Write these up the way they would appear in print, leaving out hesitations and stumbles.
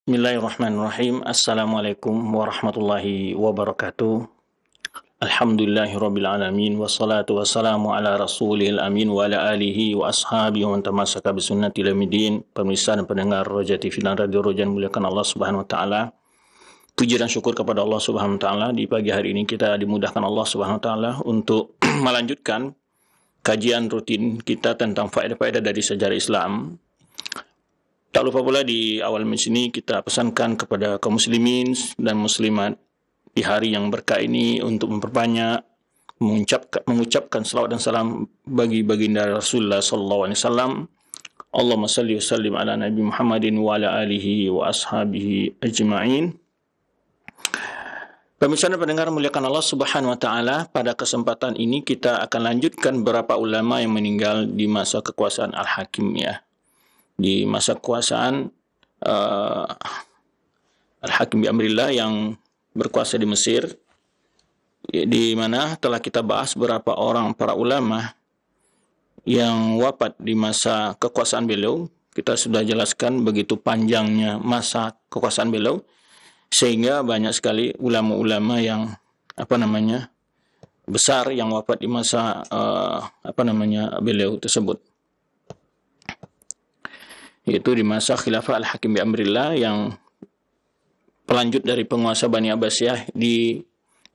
Bismillahirrahmanirrahim. Assalamualaikum warahmatullahi wabarakatuh. Alhamdulillahirabbil alamin wassalatu wassalamu ala rasulil amin wa ala alihi wa ashabihi wa man tamassaka bi sunnati ila yaumil. Pemirsa dan pendengar Roja TV dan Radio Roja muliakan Allah Subhanahu wa taala. Puji dan syukur kepada Allah Subhanahu wa taala, di pagi hari ini kita dimudahkan Allah Subhanahu wa taala untuk melanjutkan kajian rutin kita tentang faedah-faedah dari sejarah Islam. Tak lupa pula di awal majlis ini kita pesankan kepada kaum muslimin dan muslimat di hari yang berkah ini untuk memperbanyak mengucapkan salawat dan salam bagi baginda Rasulullah sallallahu alaihi wasallam. Allahumma salli wa sallim ala Nabi Muhammadin wa ala alihi wa ashabihi ajma'in. Pemirsa dan pendengar muliakan Allah Subhanahu wa taala, pada kesempatan ini kita akan lanjutkan beberapa ulama yang meninggal di masa kekuasaan Al-Hakim ya. Di masa kekuasaan Al-Hakim bi Amrillah yang berkuasa di Mesir, di mana telah kita bahas beberapa orang para ulama yang wafat di masa kekuasaan beliau. Kita sudah jelaskan begitu panjangnya masa kekuasaan beliau, sehingga banyak sekali ulama-ulama yang besar yang wafat di masa beliau tersebut, yaitu di masa khilafah Al-Hakim bi Amrillah yang pelanjut dari penguasa Bani Abbasiyah di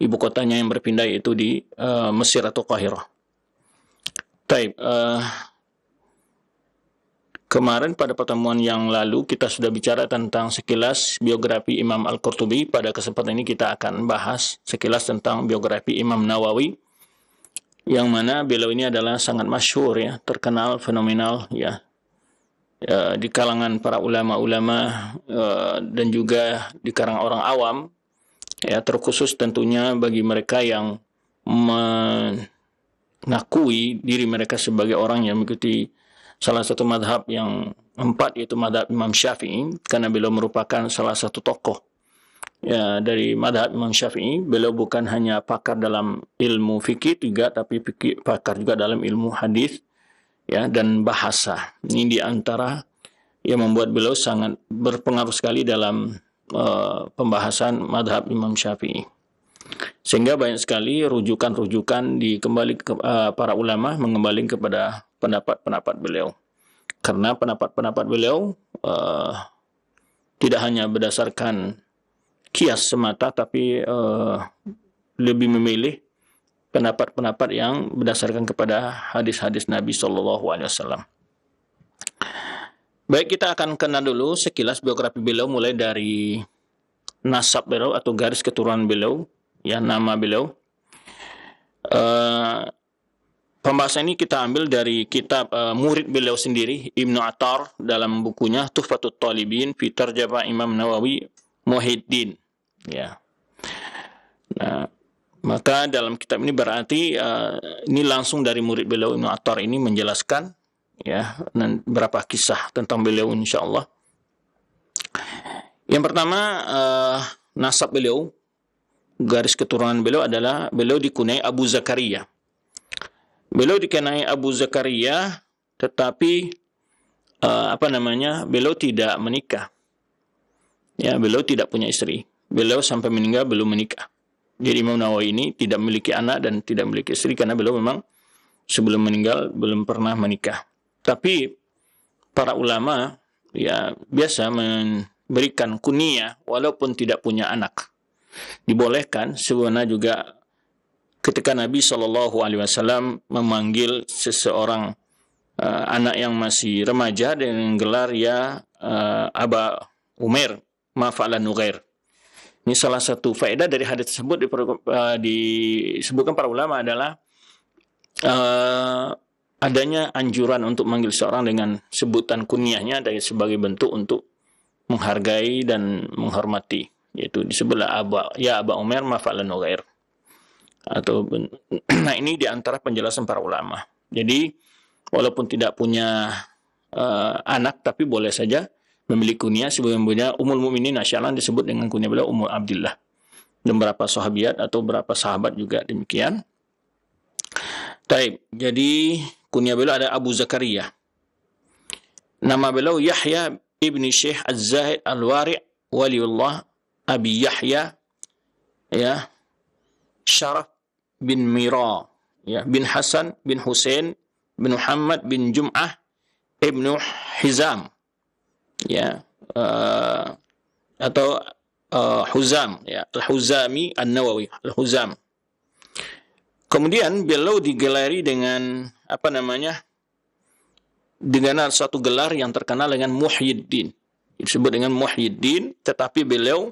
ibu kotanya yang berpindah, yaitu di Mesir atau Qahirah. Kemarin pada pertemuan yang lalu kita sudah bicara tentang sekilas biografi Imam Al-Qurtubi. Pada kesempatan ini kita akan bahas sekilas tentang biografi Imam Nawawi, yang mana beliau ini adalah sangat masyhur ya, terkenal, fenomenal ya, di kalangan para ulama-ulama dan juga di kalangan orang awam ya, terkhusus tentunya bagi mereka yang mengakui diri mereka sebagai orang yang mengikuti salah satu madhab yang empat, yaitu madhab Imam Syafi'i, karena beliau merupakan salah satu tokoh ya dari madhab Imam Syafi'i. Beliau bukan hanya pakar dalam ilmu fikih juga, tapi pakar juga dalam ilmu hadis ya, dan bahasa. Ini di antara yang membuat beliau sangat berpengaruh sekali dalam pembahasan madhab Imam Syafi'i, sehingga banyak sekali rujukan-rujukan para ulama mengembalikan kepada pendapat-pendapat beliau, karena pendapat-pendapat beliau tidak hanya berdasarkan kias semata, tapi lebih memilih pendapat-pendapat yang berdasarkan kepada hadis-hadis Nabi SAW. Baik, kita akan kenal dulu sekilas biografi beliau, mulai dari nasab beliau atau garis keturunan beliau, ya, nama beliau. Pembahasan ini kita ambil dari kitab murid beliau sendiri, Ibnu Attar, dalam bukunya Tuhfatut Talibin fi Tarjamah Imam Nawawi Muhyiddin. Ya. Nah, maka dalam kitab ini berarti ini langsung dari murid beliau Ibnu Attar ini menjelaskan ya, dan berapa kisah tentang beliau insyaallah. Yang pertama, nasab beliau, garis keturunan beliau adalah beliau dikunai Abu Zakaria. Beliau dikenai Abu Zakaria, tetapi beliau tidak menikah. Ya, beliau tidak punya istri. Beliau sampai meninggal belum menikah. Jadi Imam Nawawi ini tidak memiliki anak dan tidak memiliki istri, karena beliau memang sebelum meninggal belum pernah menikah. Tapi para ulama ya biasa memberikan kunyah walaupun tidak punya anak. Dibolehkan sebenarnya juga ketika Nabi SAW memanggil seseorang anak yang masih remaja dengan gelar ya Aba Umair ma fa'ala Nughair. Ini salah satu faedah dari hadis tersebut disebutkan para ulama adalah adanya anjuran untuk manggil seorang dengan sebutan kunyahnya sebagai bentuk untuk menghargai dan menghormati, yaitu disebutlah Aba Umair ma fa'ala Nughair. Nah, ini diantara penjelasan para ulama. Jadi walaupun tidak punya anak, tapi boleh saja memiliki kunyah. Sebelumnya Ummul Mukminin Aisyah disebut dengan kunyah beliau Ummu Abdillah, dan beberapa sahabiat atau beberapa sahabat juga demikian. Jadi kunyah beliau ada Abu Zakaria. Nama beliau Yahya ibni Syekh Az-Zahid Al-Wari' waliullah Abi Yahya, ya, Syaraf bin Mira, ya, bin Hasan bin Husain bin Muhammad bin Jum'ah ibnu Hizam, ya, atau Huzam, ya, Al-Huzami An-Nawawi, Al-Huzam. Kemudian beliau digelari dengan apa namanya? Dengan satu gelar yang terkenal dengan Muhyiddin. Disebut dengan Muhyiddin, tetapi beliau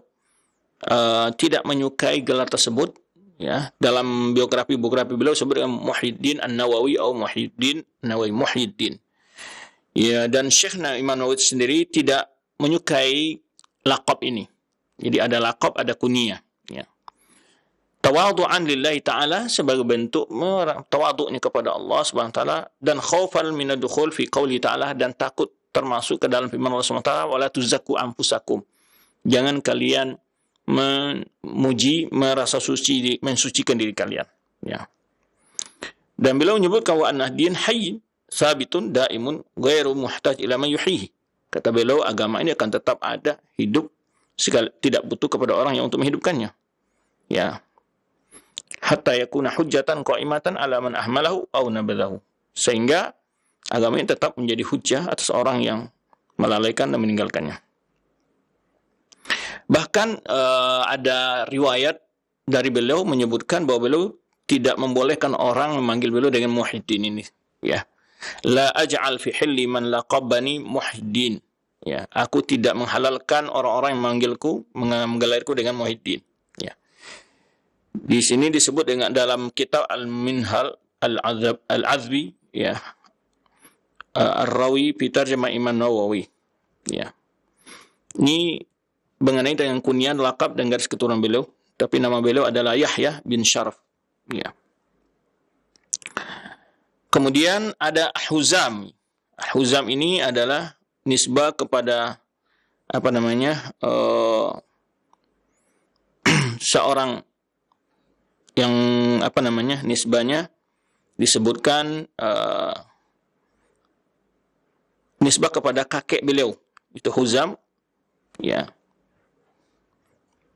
tidak menyukai gelar tersebut, ya. Dalam biografi beliau sebut dengan Muhyiddin An-Nawawi atau Muhyiddin Nawawi, Muhyiddin. Ya, dan Syekh Imam Nawawi sendiri tidak menyukai laqab ini. Jadi ada laqab, ada kunyah, ya. Tawadhu'an lillahi ta'ala, sebagai bentuk tawadhu'nya kepada Allah Subhanahu wa taala, dan khaufan min ad-dukhul fi qouli ta'ala, dan takut termasuk ke dalam firman Allah Subhanahu wa taala, wala tuzakku anfusakum. Jangan kalian memuji, merasa suci, mensucikan diri kalian, ya. Dan beliau menyebut bahwa an-din hayy sabitun daimun ghairu muhtaj ila man yuhyihi. Kata beliau, agama ini akan tetap ada, hidup, tidak butuh kepada orang yang untuk menghidupkannya, ya. Hatta yakuna hujjatan qa'imatan ala man ahmalahu aw nabadahu. Sehingga agama ini tetap menjadi hujjah atas orang yang melalaikan dan meninggalkannya. Bahkan ada riwayat dari beliau menyebutkan bahwa beliau tidak membolehkan orang memanggil beliau dengan Muhyiddin ini, ya. La aj'al fi hilli man laqabani Muhyiddin. Ya, aku tidak menghalalkan orang-orang yang menggelarku dengan Muhyiddin, ya. Di sini disebut dengan dalam kitab Al-Minhal Al-Azbi, ya, Ar-Rawi fi Tarjamah Imam Nawawi, ya. Ini mengenai dengan kunyan, lakab dan garis keturunan beliau, tapi nama beliau adalah Yahya bin Syaraf, ya. Kemudian ada Huzam. Huzam ini adalah nisbah kepada apa namanya? Seorang yang apa namanya? Nisbahnya disebutkan nisbah kepada kakek beliau, itu Huzam, ya.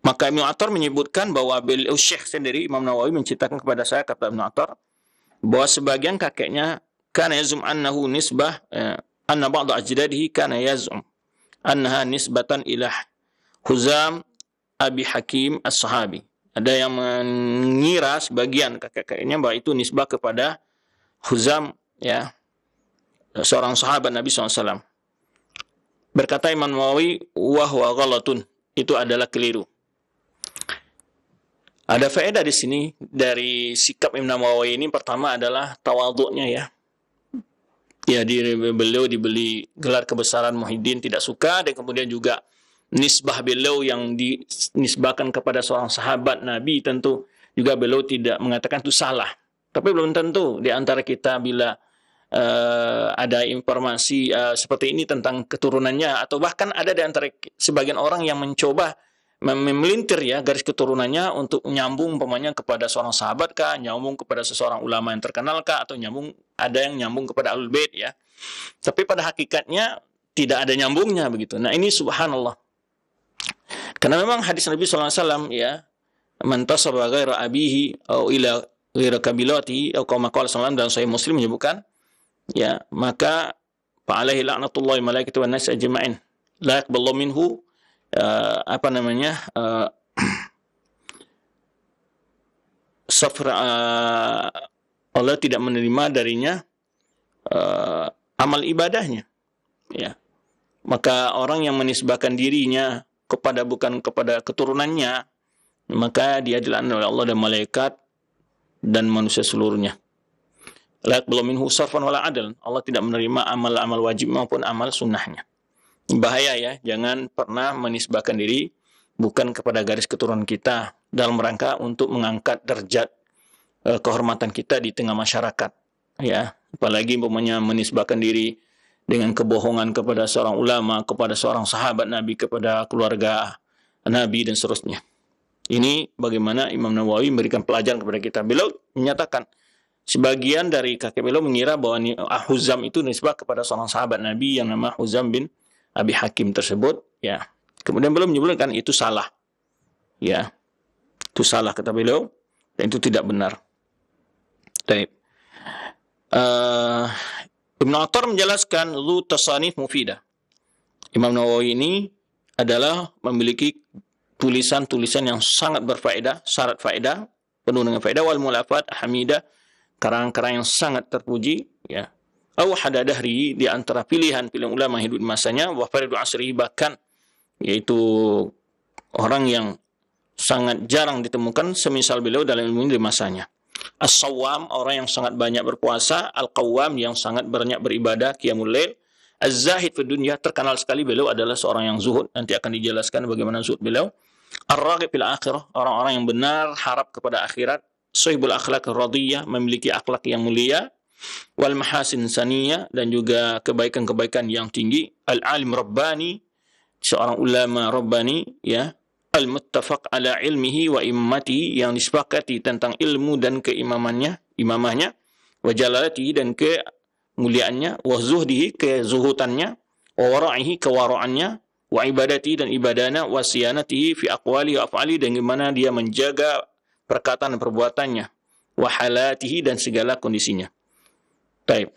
Maka Ibnu Attar menyebutkan bahwa beliau Syekh sendiri Imam Nawawi menceritakan kepada saya, kata Ibnu Attar, bahwa sebagian kakeknya kana yazum annahu nisbah anna ba'd ajdadihi kana yazum annaha nisbatan ila Huzam Abi Hakim As-Sahabi. Ada yang mengira sebagian kakek-kakeknya bahwa itu nisbah kepada Huzam, ya, seorang sahabat Nabi SAW. Berkata Imam Nawawi, wa huwa ghalatun, itu adalah keliru. Ada faedah di sini dari sikap Imam Nawawi ini. Pertama adalah tawadhu'nya, ya. Ya, beliau dibeli gelar kebesaran Muhyiddin, tidak suka, dan kemudian juga nisbah beliau yang dinisbahkan kepada seorang sahabat Nabi, tentu juga beliau tidak mengatakan itu salah. Tapi belum tentu di antara kita bila ada informasi seperti ini tentang keturunannya, atau bahkan ada di antara sebagian orang yang mencoba memelintir, ya, garis keturunannya untuk nyambung umpamanya kepada seorang sahabat kah, nyambung kepada seseorang ulama yang terkenal kah, atau ada yang nyambung kepada Ahlul Bait, ya. Tapi pada hakikatnya tidak ada nyambungnya begitu. Nah, ini subhanallah. Karena memang hadis Nabi SAW, ya, man tasaba ghaira abihi atau ila ghaira kabilati atau kama qala sallallahu, dan Sahih Muslim menyebutkan, ya, maka fa alaihi la'natullahi malaikatu wan nas ajma'in la yaqbalu minhu apa namanya safra, Allah tidak menerima darinya amal ibadahnya, ya. Maka orang yang menisbahkan dirinya kepada bukan kepada keturunannya, maka dia dilaknat oleh Allah dan malaikat dan manusia seluruhnya. La yaqbalu minhu sarfan wala adlan. Allah tidak menerima amal-amal wajib maupun amal sunnahnya. Bahaya, ya, jangan pernah menisbahkan diri bukan kepada garis keturunan kita dalam rangka untuk mengangkat derajat kehormatan kita di tengah masyarakat, ya. Apalagi umpamanya menisbahkan diri dengan kebohongan kepada seorang ulama, kepada seorang sahabat Nabi, kepada keluarga Nabi dan seterusnya. Ini bagaimana Imam Nawawi memberikan pelajaran kepada kita. Beliau menyatakan sebagian dari kakek beliau mengira bahwa Huzam itu nisbah kepada seorang sahabat Nabi yang nama Huzam bin Abi Hakim tersebut, ya. Kemudian beliau menyebutkan itu salah. Ya, itu salah kata beliau dan itu tidak benar. Baik. Ibnu Attar menjelaskan zu tasanif mufidah. Imam Nawawi ini adalah memiliki tulisan-tulisan yang sangat berfaedah, syarat faedah, penuh dengan faedah, wal mulafat hamidah, karang-karang yang sangat terpuji, ya. Aw hadadahri, di antara pilihan-pilihan ulama hidup di masanya, wa faridu asri, bahkan yaitu orang yang sangat jarang ditemukan semisal beliau dalam ilmu ini di masanya. As-Sawwam, orang yang sangat banyak berpuasa. Al-Qawwam, yang sangat banyak beribadah, qiyamul lail. Az-Zahid fi dunya, terkenal sekali beliau adalah seorang yang zuhud, nanti akan dijelaskan bagaimana zuhud beliau. Ar-Raghib fil akhirah, orang-orang yang benar harap kepada akhirat. Sahibul akhlaq radiyah, memiliki akhlak yang mulia. Wal mahasin saniyah, dan juga kebaikan-kebaikan yang tinggi. Al-alim rabbani, seorang ulama rabbani, ya. Al-muttafaq ala ilmihi wa immatihi, yang disepakati tentang ilmu dan imamahnya, wa jalalatihi, dan kemuliaannya, wa zuhdihi, kezuhutannya, wa wara'ihi, kewara'annya, wa ibadatihi, dan ibadana, wa siyanatihi fi aqwali wa af'ali, dan gimana dia menjaga perkataan dan perbuatannya, wa halatihi, dan segala kondisinya. Baik.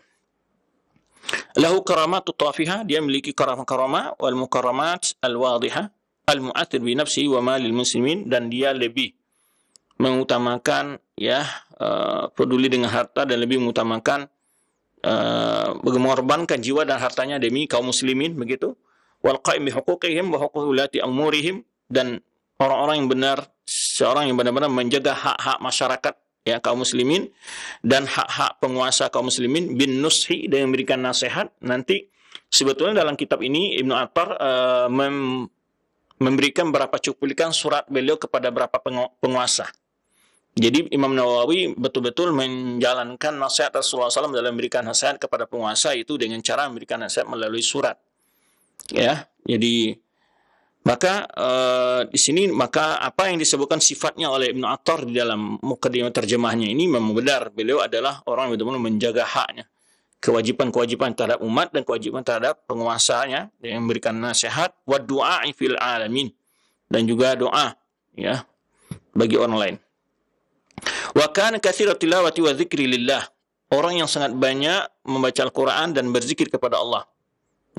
Lahu karamatu tafiha, dia memiliki karamah wal mukaramat al-wadihah al-mu'athir bi nafsihi wa malil muslimin, dan dia lebih mengutamakan, ya, peduli dengan harta, dan lebih mengutamakan mengorbankan jiwa dan hartanya demi kaum muslimin, begitu. Wal qa'im bi huquqihim wa huquqi ulati umurihim, dan orang-orang yang benar, seorang yang benar-benar menjaga hak-hak masyarakat, ya, kaum muslimin, dan hak-hak penguasa kaum muslimin, bin nushi, dan memberikan nasihat. Nanti sebetulnya dalam kitab ini Ibnu Attar memberikan beberapa cuplikan surat beliau kepada beberapa penguasa. Jadi Imam Nawawi betul-betul menjalankan nasihat Rasulullah SAW dalam memberikan nasihat kepada penguasa itu dengan cara memberikan nasihat melalui surat. Ya, jadi maka di sini maka apa yang disebutkan sifatnya oleh Ibnu Attar di dalam mukadimah terjemahnya ini memang benar. Beliau adalah orang yang betul-betul menjaga haknya, kewajiban-kewajiban terhadap umat dan kewajiban terhadap penguasanya, yang memberikan nasihat, wa du'a'i fil alamin, dan juga doa, ya, bagi orang lain. Wa kana katsirat tilawati wa dzikri lillah, orang yang sangat banyak membaca Al-Qur'an dan berzikir kepada Allah.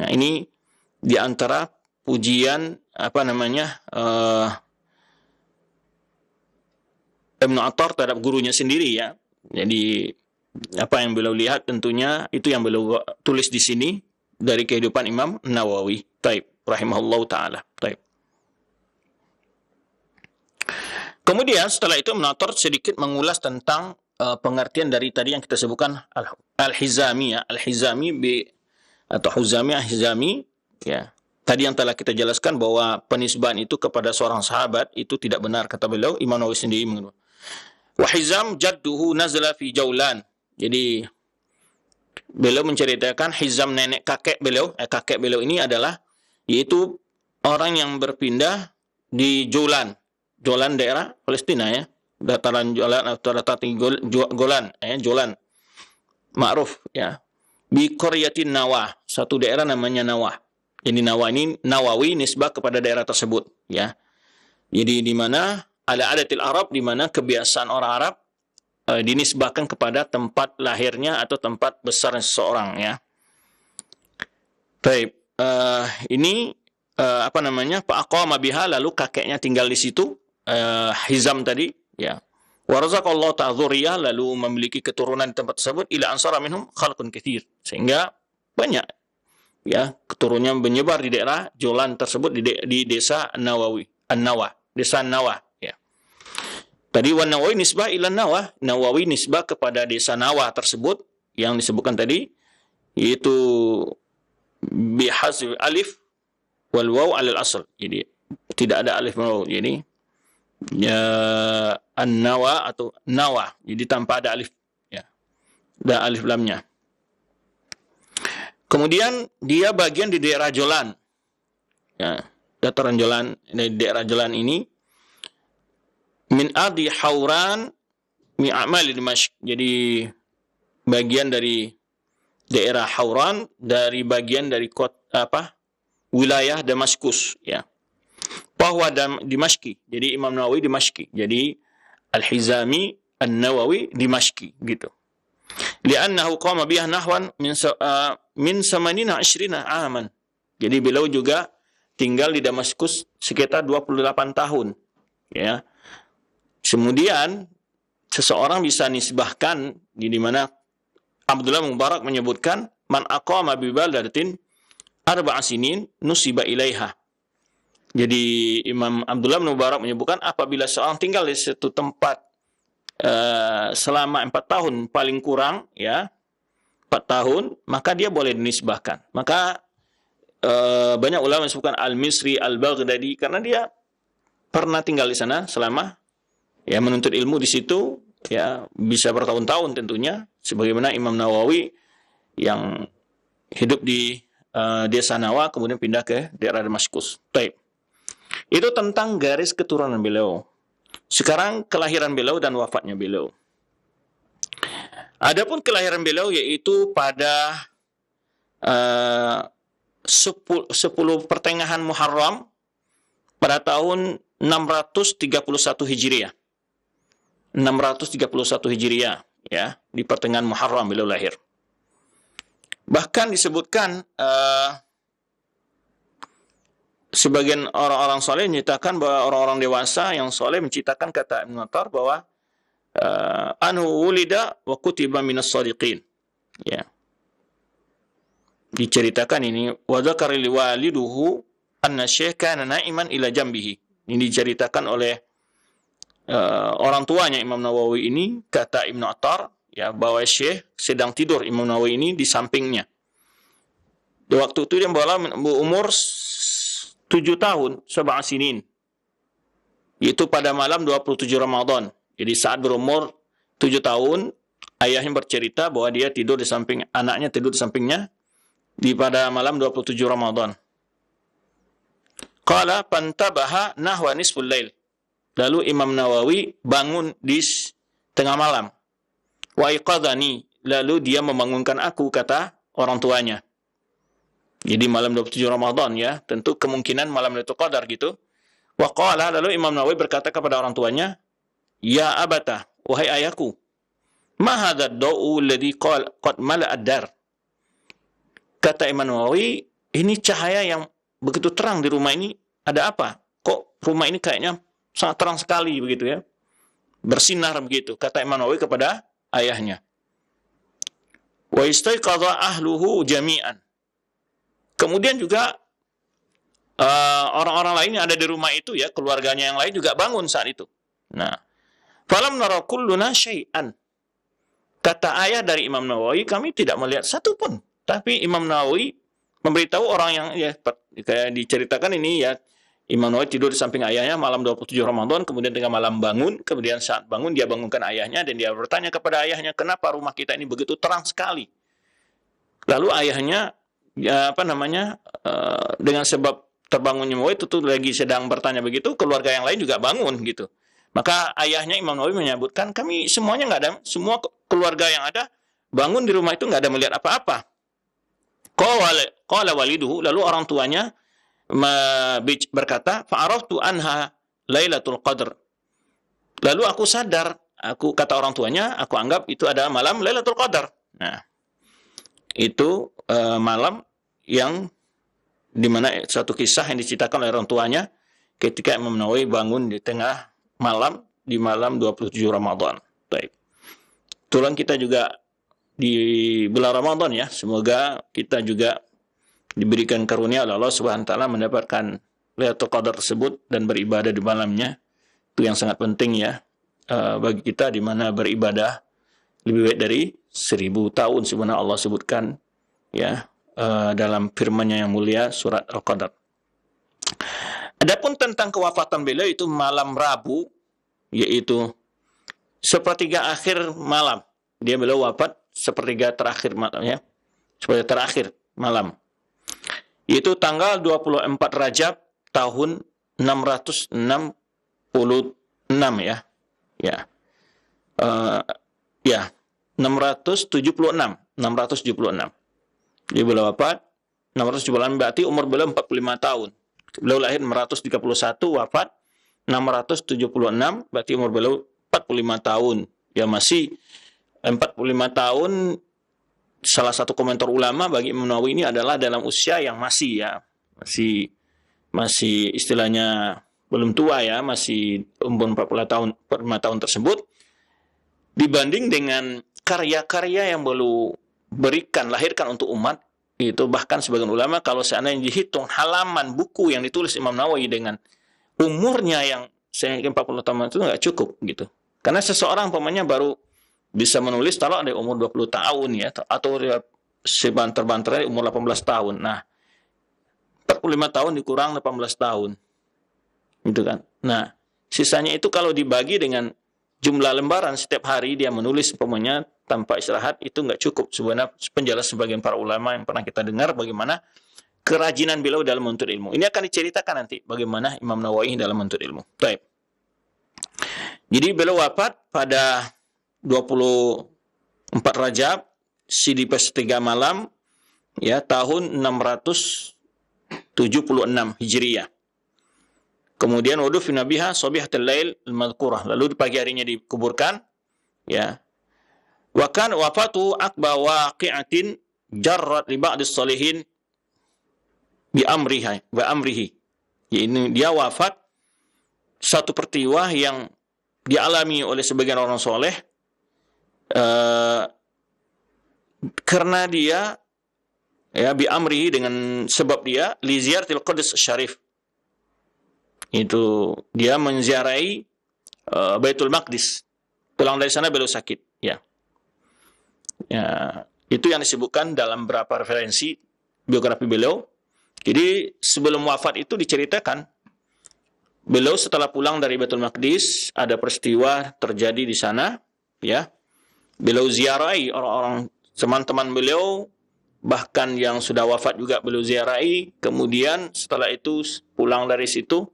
Nah, ini di antara pujian Ibnu Attar terhadap gurunya sendiri, ya. Jadi apa yang beliau lihat tentunya itu yang beliau tulis di sini dari kehidupan Imam Nawawi. Taib, rahimahullahu taala. Taib. Kemudian setelah itu Ibnu Attar sedikit mengulas tentang pengertian dari tadi yang kita sebutkan al-Hizami, ya. Al-Hizami atau Huzami, Al-Hizami, ya. Tadi yang telah kita jelaskan bahwa penisbahan itu kepada seorang sahabat itu tidak benar, kata beliau. Imam Nawawi sendiri mengatakan, wa Hizam jadduhu nazala fi Jaulan. Jadi beliau menceritakan Hizam, nenek kakek beliau ini adalah yaitu orang yang berpindah di Jaulan daerah Palestina, ya, dataran Jolan atau dataran Golan, Jolan ma'ruf, ya, bi qaryatin Nawah, satu daerah namanya Nawah. Jadi Nawah ini Nawawi nisbah kepada daerah tersebut, ya. Jadi di mana ala adatil Arab, di mana kebiasaan orang Arab dinisbahkan kepada tempat lahirnya atau tempat besar seseorang, ya. Baik, ini Pak aqama biha, lalu kakeknya tinggal di situ, Hizam tadi, ya. Wa razaqallahu ta'dzuriyah, lalu memiliki keturunan di tempat tersebut, ila ansara minhum khalqun katsir, sehingga banyak, ya, keturunannya menyebar di daerah Jolan tersebut, di desa An-Nawah, desa Nawah, ya. Tadi wa Nawawi nisbah ila Nawah, Nawawi nisbah kepada desa Nawah tersebut yang disebutkan tadi, yaitu bihazfi alif wal waw alal asl. Jadi tidak ada alif waw. Jadi ya An-Nawah atau Nawah, jadi tanpa ada alif, ya. Dan alif lamnya. Kemudian dia bagian di daerah Jolan, ya, dataran Jolan. Di daerah Jolan ini min ardi Hauran mi a'mali Dimashq. Jadi bagian dari daerah Hauran, dari bagian dari kota wilayah Damaskus, ya. Fahuwa Dimashqi. Jadi Imam Nawawi Dimashqi. Jadi Al-Hizami An-Nawawi Dimashqi gitu. Li'annahu qama biha nahwan min 28 aman. Jadi beliau juga tinggal di Damaskus sekitar 28 tahun. Ya. Kemudian seseorang bisa nisbahkan di mana Abdullah Mubarak menyebutkan man aqama bi baldatin arba'a sinin nusiba ilaiha. Jadi Imam Abdullah Mubarak menyebutkan apabila seorang tinggal di satu tempat selama 4 tahun paling kurang ya 4 tahun, maka dia boleh dinisbahkan. Maka banyak ulama menyebutkan Al-Misri, Al-Baghdadi karena dia pernah tinggal di sana selama ya menuntut ilmu di situ ya bisa bertahun-tahun tentunya, sebagaimana Imam Nawawi yang hidup di desa Nawa kemudian pindah ke daerah Damaskus. Baik. Itu tentang garis keturunan beliau. Sekarang kelahiran beliau dan wafatnya beliau. Adapun kelahiran beliau yaitu pada 10 pertengahan Muharram pada tahun 631 Hijriah. 631 Hijriah ya, di pertengahan Muharram beliau lahir. Bahkan disebutkan sebagian orang-orang soleh menyatakan bahwa orang-orang dewasa yang soleh menceritakan kata Ibnu Attar bahwa anhu wulida wa kutiba minas shadiqin. Ya. Diceritakan ini wa dzakara liwaliduhu anna syekh kana na'iman ila jambihi. Ini diceritakan oleh orang tuanya Imam Nawawi ini, kata Ibnu Attar ya, bahwa Syekh sedang tidur Imam Nawawi ini di sampingnya. Di waktu itu dia berumur 7 tahun, 7 sinin. Yaitu pada malam 27 Ramadan. Jadi saat berumur 7 tahun, ayahnya bercerita bahwa dia tidur di samping anaknya, tidur di sampingnya pada malam 27 Ramadan. Qala pantabaha nahwa nisful lail. Lalu Imam Nawawi bangun di tengah malam. Wa iqadhani, lalu dia membangunkan aku, kata orang tuanya. Jadi malam 27 Ramadan ya, tentu kemungkinan malam Lailatul Qadar gitu. Wa qala, lalu Imam Nawawi berkata kepada orang tuanya, "Ya abata, wahai ayahku, ma hadha ad-da'u alladhi qad mala'a ad-dar." Kata Imam Nawawi, ini cahaya yang begitu terang di rumah ini, ada apa? Kok rumah ini kayaknya sangat terang sekali begitu ya. Bersinar begitu, kata Imam Nawawi kepada ayahnya. Wa istaiqadha ahluhu jami'an. Kemudian juga orang-orang lain yang ada di rumah itu ya, keluarganya yang lain juga bangun saat itu. Nah, falam nara kulluna syai'an. Kata ayah dari Imam Nawawi, kami tidak melihat satu pun. Tapi Imam Nawawi memberitahu orang yang ya kayak diceritakan ini ya, Imam Nawawi tidur di samping ayahnya malam 27 Ramadan, kemudian tengah malam bangun, kemudian saat bangun dia bangunkan ayahnya dan dia bertanya kepada ayahnya, kenapa rumah kita ini begitu terang sekali? Lalu ayahnya ya, dengan sebab terbangunnya Nawawi itu lagi sedang bertanya begitu, keluarga yang lain juga bangun gitu. Maka ayahnya Imam Nawawi menyebutkan, kami semuanya nggak ada, semua keluarga yang ada bangun di rumah itu nggak ada melihat apa-apa. Qala waliduhu, lalu orang tuanya berkata, fa'araftu anha Lailatul Qadr. Lalu aku sadar, kata orang tuanya, aku anggap itu adalah malam Lailatul Qadar. Nah, itu malam yang dimana satu kisah yang diceritakan oleh orang tuanya ketika Imam Nawawi bangun di tengah malam di malam 27 Ramadan. Baik. Tulang kita juga di bulan Ramadan ya. Semoga kita juga diberikan karunia oleh Allah Subhanahu wa taala mendapatkan Lailatul Qadar tersebut dan beribadah di malamnya. Itu yang sangat penting ya bagi kita, di mana beribadah lebih baik dari 1000 tahun sebenarnya Allah sebutkan ya dalam firman-Nya yang mulia surat Al-Qadar. Adapun tentang kewafatan beliau itu malam Rabu, yaitu sepertiga akhir malam. Beliau wafat sepertiga terakhir malam ya. Sepertiga terakhir malam. Yaitu tanggal 24 Rajab tahun 666 ya. Ya. 676. Dia beliau wafat 676, berarti umur beliau 45 tahun Beliau lahir 631, wafat 676, berarti umur beliau 45 tahun. Ya masih 45 tahun. Salah satu komentar ulama bagi Imam Nawawi ini adalah dalam usia yang masih ya, masih istilahnya belum tua ya, masih umur 45 tahun tersebut, dibanding dengan karya-karya yang beliau lahirkan untuk umat. Itu bahkan sebagian ulama kalau seandainya dihitung halaman buku yang ditulis Imam Nawawi dengan umurnya yang saya 40 tahun itu nggak cukup gitu. Karena seseorang pemainnya baru bisa menulis kalau ada umur 20 tahun ya, atau sebanter-banternya umur 18 tahun. Nah, 45 tahun dikurang 18 tahun. Gitu kan. Nah, sisanya itu kalau dibagi dengan jumlah lembaran setiap hari dia menulis pemainnya tanpa istirahat, itu nggak cukup. Sebenarnya penjelasan sebagian para ulama yang pernah kita dengar bagaimana kerajinan beliau dalam menuntut ilmu. Ini akan diceritakan nanti bagaimana Imam Nawawi dalam menuntut ilmu. Baik. Jadi beliau wafat pada 24 Rajab Sidipes 3 malam ya, tahun 676 Hijriyah. Kemudian wudufina biha sabihatul lail al-madhkurah, lalu di pagi harinya dikuburkan ya. Wa kan wafatu akba waqi'atin jarrat li ba'dis salihin bi amrihi. Ya, ini dia wafat satu peristiwa yang dialami oleh sebagian orang soleh karena dia ya bi amrihi, dengan sebab dia li ziyaratil Qudus Syarif. Itu dia menziarahi Baitul Maqdis. Pulang dari sana beliau sakit ya. Ya, itu yang disebutkan dalam beberapa referensi biografi beliau. Jadi sebelum wafat itu diceritakan beliau setelah pulang dari Baitul Maqdis ada peristiwa terjadi di sana ya. Beliau ziarahi orang-orang teman-teman beliau, bahkan yang sudah wafat juga beliau ziarahi. Kemudian setelah itu pulang dari situ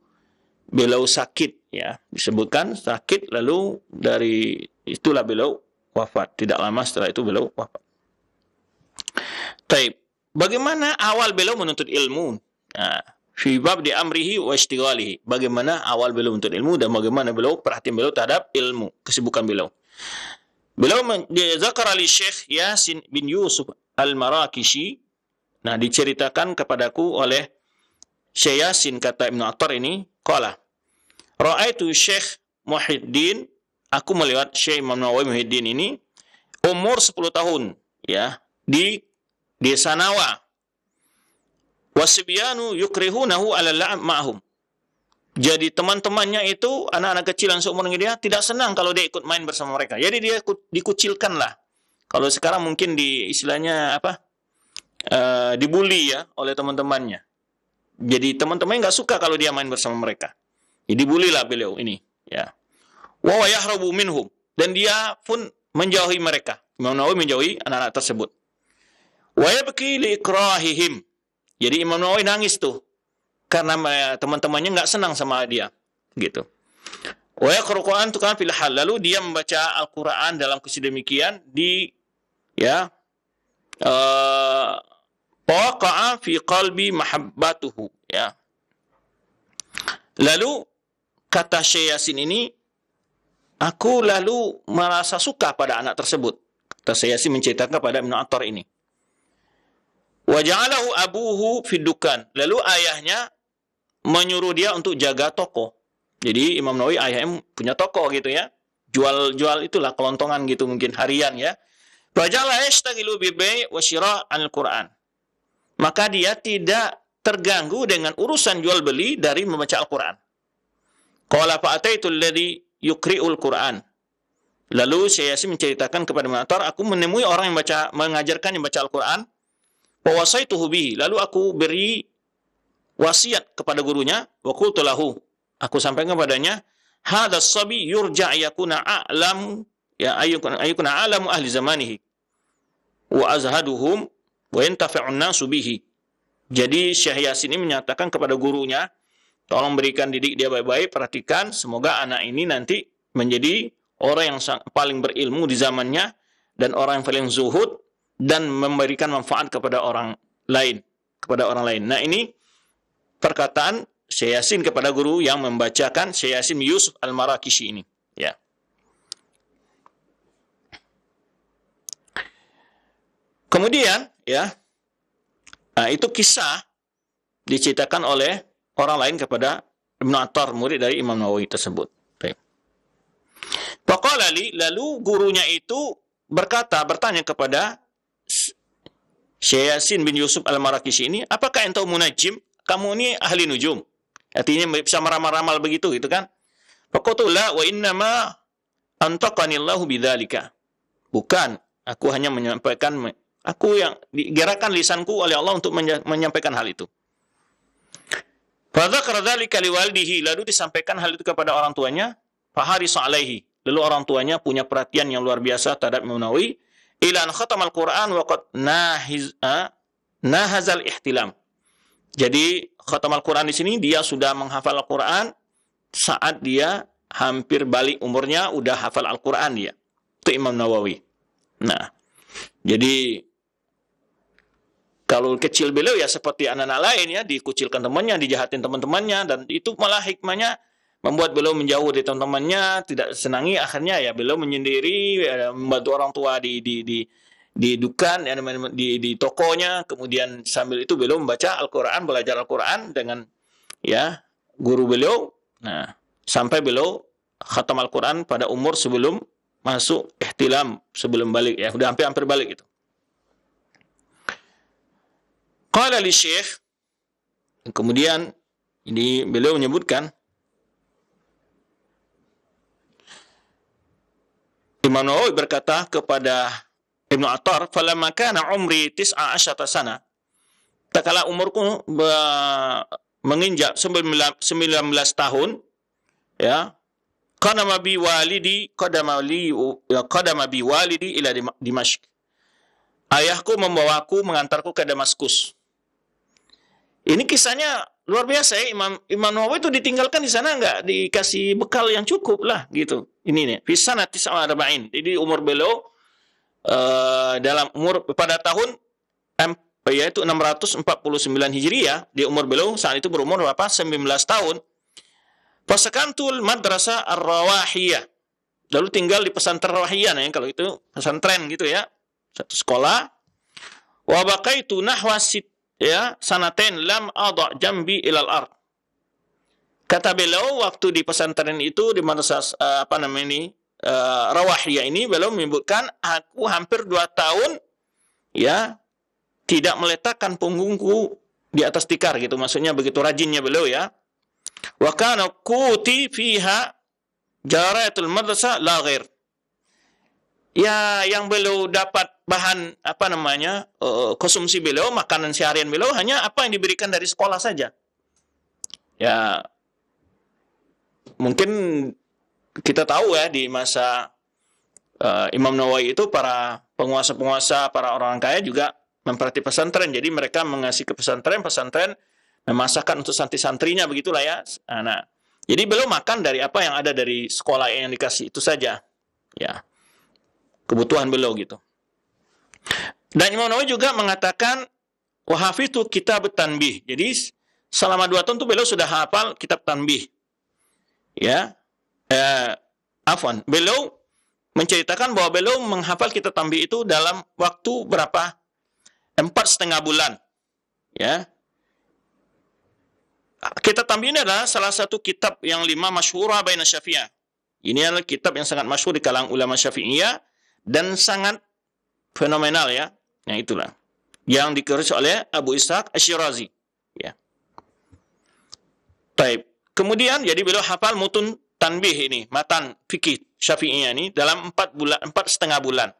beliau sakit ya, disebutkan sakit, lalu dari itulah beliau wafat. Tidak lama setelah itu beliau wafat. Taib. Bagaimana awal beliau menuntut ilmu? Nah, fi bab di amrihi wa ishtighalihi. Bagaimana awal beliau menuntut ilmu dan bagaimana beliau perhatian beliau terhadap ilmu, kesibukan beliau. Beliau zakar ali Syekh Yasin bin Yusuf Al-Marakishi. Nah, diceritakan kepadaku oleh Syekh Yasin, kata Ibnu Attar ini, qala ra'aitu Syekh Muhyiddin, aku melihat Syekh Imam Nawawi Muhyiddin ini umur 10 tahun ya, di desa Nawa. Wasibyanu yukrihunahu 'ala al-la'ab ma'hum. Jadi teman-temannya itu anak-anak kecil yang seumurnya dia tidak senang kalau dia ikut main bersama mereka. Jadi dia dikucilkan lah. Kalau sekarang mungkin di istilahnya apa? Dibully ya oleh teman-temannya. Jadi teman-temannya nggak suka kalau dia main bersama mereka. Jadi dibully lah beliau ini ya. Wa yahrabu minhum, dan dia pun menjauhi mereka. Imam Nawawi menjauhi anak-anak tersebut. Wa yabki li ikrahihim. Jadi Imam Nawawi nangis tuh karena teman-temannya nggak senang sama dia gitu. Wa yaqra'u Qur'an tukan fil hal, lalu dia membaca Al-Qur'an dalam kondisi demikian di ya waqa'a fi qalbi mahabbatuhu ya. Lalu kata Syekh Yasin ini, aku lalu merasa suka pada anak tersebut. Kata Syekh Yasin menceritakan kepada Ibnu Attar ini. Wa ja'alahu abuhu fid dukan. Lalu ayahnya menyuruh dia untuk jaga toko. Jadi Imam Nawawi ayahnya punya toko gitu ya. Jual itulah kelontongan gitu mungkin harian ya. Fa ja'ala yashtaghilu bi bai' wa syira' al-Qur'an. Maka dia tidak terganggu dengan urusan jual beli dari membaca Al-Qur'an. Qala fa ataitu alladhi yuqri'ul Qur'an. Lalu Syekh Yasin menceritakan kepada Ibnu Attar, aku menemui orang yang mengajarkan yang baca Al-Qur'an. Wa wasaituhu bihi, lalu aku beri wasiat kepada gurunya, wa qultu lahu, aku sampaikan kepadanya, hadzal sabi yurja yakuna a'lam ya ayyukuna a'lamu ahli zamanihi wa azhaduhum wa yantafi'un nasu bihi. Jadi Syekh Yasin ini menyatakan kepada gurunya, tolong berikan didik dia baik-baik, perhatikan, semoga anak ini nanti menjadi orang yang paling berilmu di zamannya dan orang yang paling zuhud dan memberikan manfaat kepada orang lain, Nah, ini perkataan Syekh Yasin kepada guru yang membacakan Syekh Yasin Yusuf Al-Marakishi ini. Ya. Kemudian, ya, itu kisah diceritakan oleh orang lain kepada Ibnu Attar, murid dari Imam Nawawi tersebut. Faqala li, lalu gurunya itu bertanya kepada Syekh Yasin bin Yusuf Al-Marakishi ini, apakah engkau munajim? Kamu ini ahli nujum. Artinya bisa meramal-ramal begitu, gitu kan? Faqultu la wa innama antaqanillahu bidzalika. Bukan, aku hanya menyampaikan, aku yang digerakkan lisanku oleh Allah untuk menyampaikan hal itu. Fadzakara dzalika liwalidihi, lalu disampaikan hal itu kepada orang tuanya, faharisa alaihi. Lalu orang tuanya punya perhatian yang luar biasa terhadap Imam Nawawi, ila an khatamal Qur'an wa qad nahazal ihtilam. Jadi khatamal Qur'an di sini dia sudah menghafal Al-Qur'an saat dia hampir balik umurnya, udah hafal Al-Qur'an dia. Itu Imam Nawawi. Nah, jadi kalau kecil beliau ya seperti anak-anak lain ya, dikucilkan temannya, dijahatin teman-temannya, dan itu malah hikmahnya membuat beliau menjauh dari teman-temannya, tidak senangi, akhirnya ya beliau menyendiri, ya, membantu orang tua di dukan, ya, di tokonya, kemudian sambil itu beliau membaca Al-Quran, belajar Al-Quran dengan ya guru beliau, nah sampai beliau khatam Al-Quran pada umur sebelum masuk ihtilam, sebelum balik, ya udah hampir balik gitu. Qala li syekh, kemudian ini beliau menyebutkan, Imam Nawawi berkata kepada Ibnu Attar, falamma kana umri 19 sana, tak kala umurku menginjak 19 tahun, ya, qadama bi walidi ila Dimashq. Ayahku membawaku, mengantarku ke Damaskus. Ini kisahnya luar biasa ya. Imam Nawawi itu ditinggalkan di sana enggak dikasih bekal yang cukup lah gitu. Ini nih, fi sanati 49. Jadi umur beliau dalam umur pada tahun yaitu 649 Hijriah, di umur beliau saat itu berumur berapa? 19 tahun. Fasakantul madrasah ar-rawahiyah. Lalu tinggal di pesantren rawahiyah, ya, kalau itu pesantren gitu ya. Satu sekolah. Wa baqaitu nahwa ya sanatain lam adha jambi ilal ard. Kata beliau waktu di pesantren itu, di madrasah Rawahiyah ini, beliau menyebutkan aku hampir 2 tahun ya tidak meletakkan punggungku di atas tikar gitu, maksudnya begitu rajinnya beliau ya. Wa kana quti fiha jaratul madrasah la ghair. Ya, yang beliau dapat bahan konsumsi beliau, makanan seharian beliau hanya apa yang diberikan dari sekolah saja. Ya, mungkin kita tahu ya di masa Imam Nawawi itu para penguasa-penguasa, para orang kaya juga memperhati pesantren. Jadi mereka mengasih ke pesantren memasakkan untuk santri-santrinya, begitulah ya. Nah, jadi beliau makan dari apa yang ada dari sekolah yang dikasih itu saja. Ya. Kebutuhan beliau gitu. Dan Imam Nawawi juga mengatakan wa hafidhu kitab tanbih. Jadi selama 2 tahun itu beliau sudah hafal kitab tanbih. Ya. Beliau menceritakan bahwa beliau menghafal kitab tanbih itu dalam waktu berapa? 4,5 bulan. Ya. Kitab tanbih ini adalah salah satu kitab yang 5 masyhurah baina Syafi'iyah. Ini adalah kitab yang sangat masyhur di kalangan ulama Syafi'iyah dan sangat fenomenal ya. Yang itulah yang ditulis oleh Abu Ishaq Asy-Syirazi ya. Baik. Kemudian jadi beliau hafal mutun tanbih ini, matan fikih Syafi'iyah ini dalam 4,5 bulan.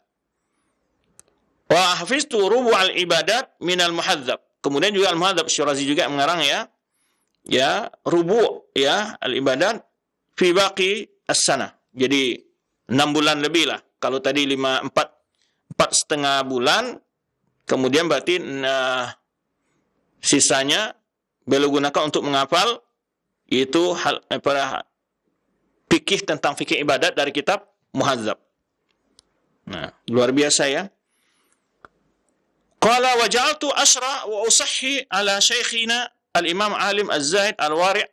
Wa hafiztu rubu' al-ibadat minal muhadzab. Kemudian juga al-muhadzab Syirazi juga mengarang ya. Ya, rubu' ya al-ibadat fi baqi as-sanah. Jadi 6 bulan lebih lah. Kalau tadi 4,5 bulan, kemudian berarti sisanya beliau gunakan untuk menghafal itu fikih tentang fikih ibadat dari kitab Muhadzab. Nah, luar biasa ya. Qala wa ja'altu asra wa usahhi ala syaikhina Al-Imam Alim Az-Zahid Al-Wari'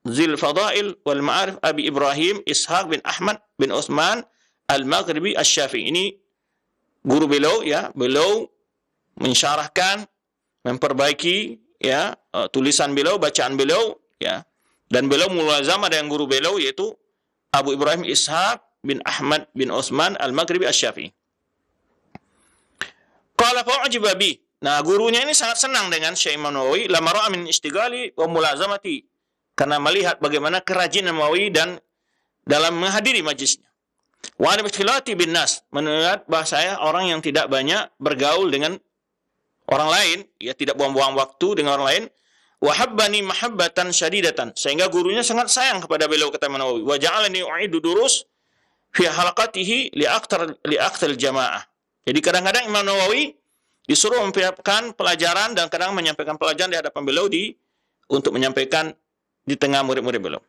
Zil Fadail wal Ma'arif Abi Ibrahim Ishaq bin Ahmad bin Utsman Al-Maghribi Asy-Syafi'i. Ini guru beliau, ya, beliau mensyarahkan, memperbaiki, ya, tulisan beliau, bacaan beliau, ya, dan beliau mulazamah dengan guru beliau yaitu Abu Ibrahim Ishaq bin Ahmad bin Utsman Al-Maghribi Asy-Syafi'i. Qala fa'ajiba bi. Nah, gurunya ini sangat senang dengan Syekh Imam Nawawi, lama ra'a min istighali wa mulazamati, karena melihat bagaimana kerajinan Nawawi dan dalam menghadiri majlisnya. Wa ana ikhtilati bin nas, melihat bahasanya orang yang tidak banyak bergaul dengan orang lain, ya, tidak buang-buang waktu dengan orang lain. Wa habbani mahabbatan syadidatan, sehingga gurunya sangat sayang kepada beliau, kata Imam Nawawi. Wa ja'alani u'idu durus fi halaqatihi li akthar jamaah. Jadi kadang-kadang Imam Nawawi disuruh menyampaikan pelajaran dan kadang menyampaikan pelajaran di hadapan beliau untuk menyampaikan di tengah murid-murid beliau.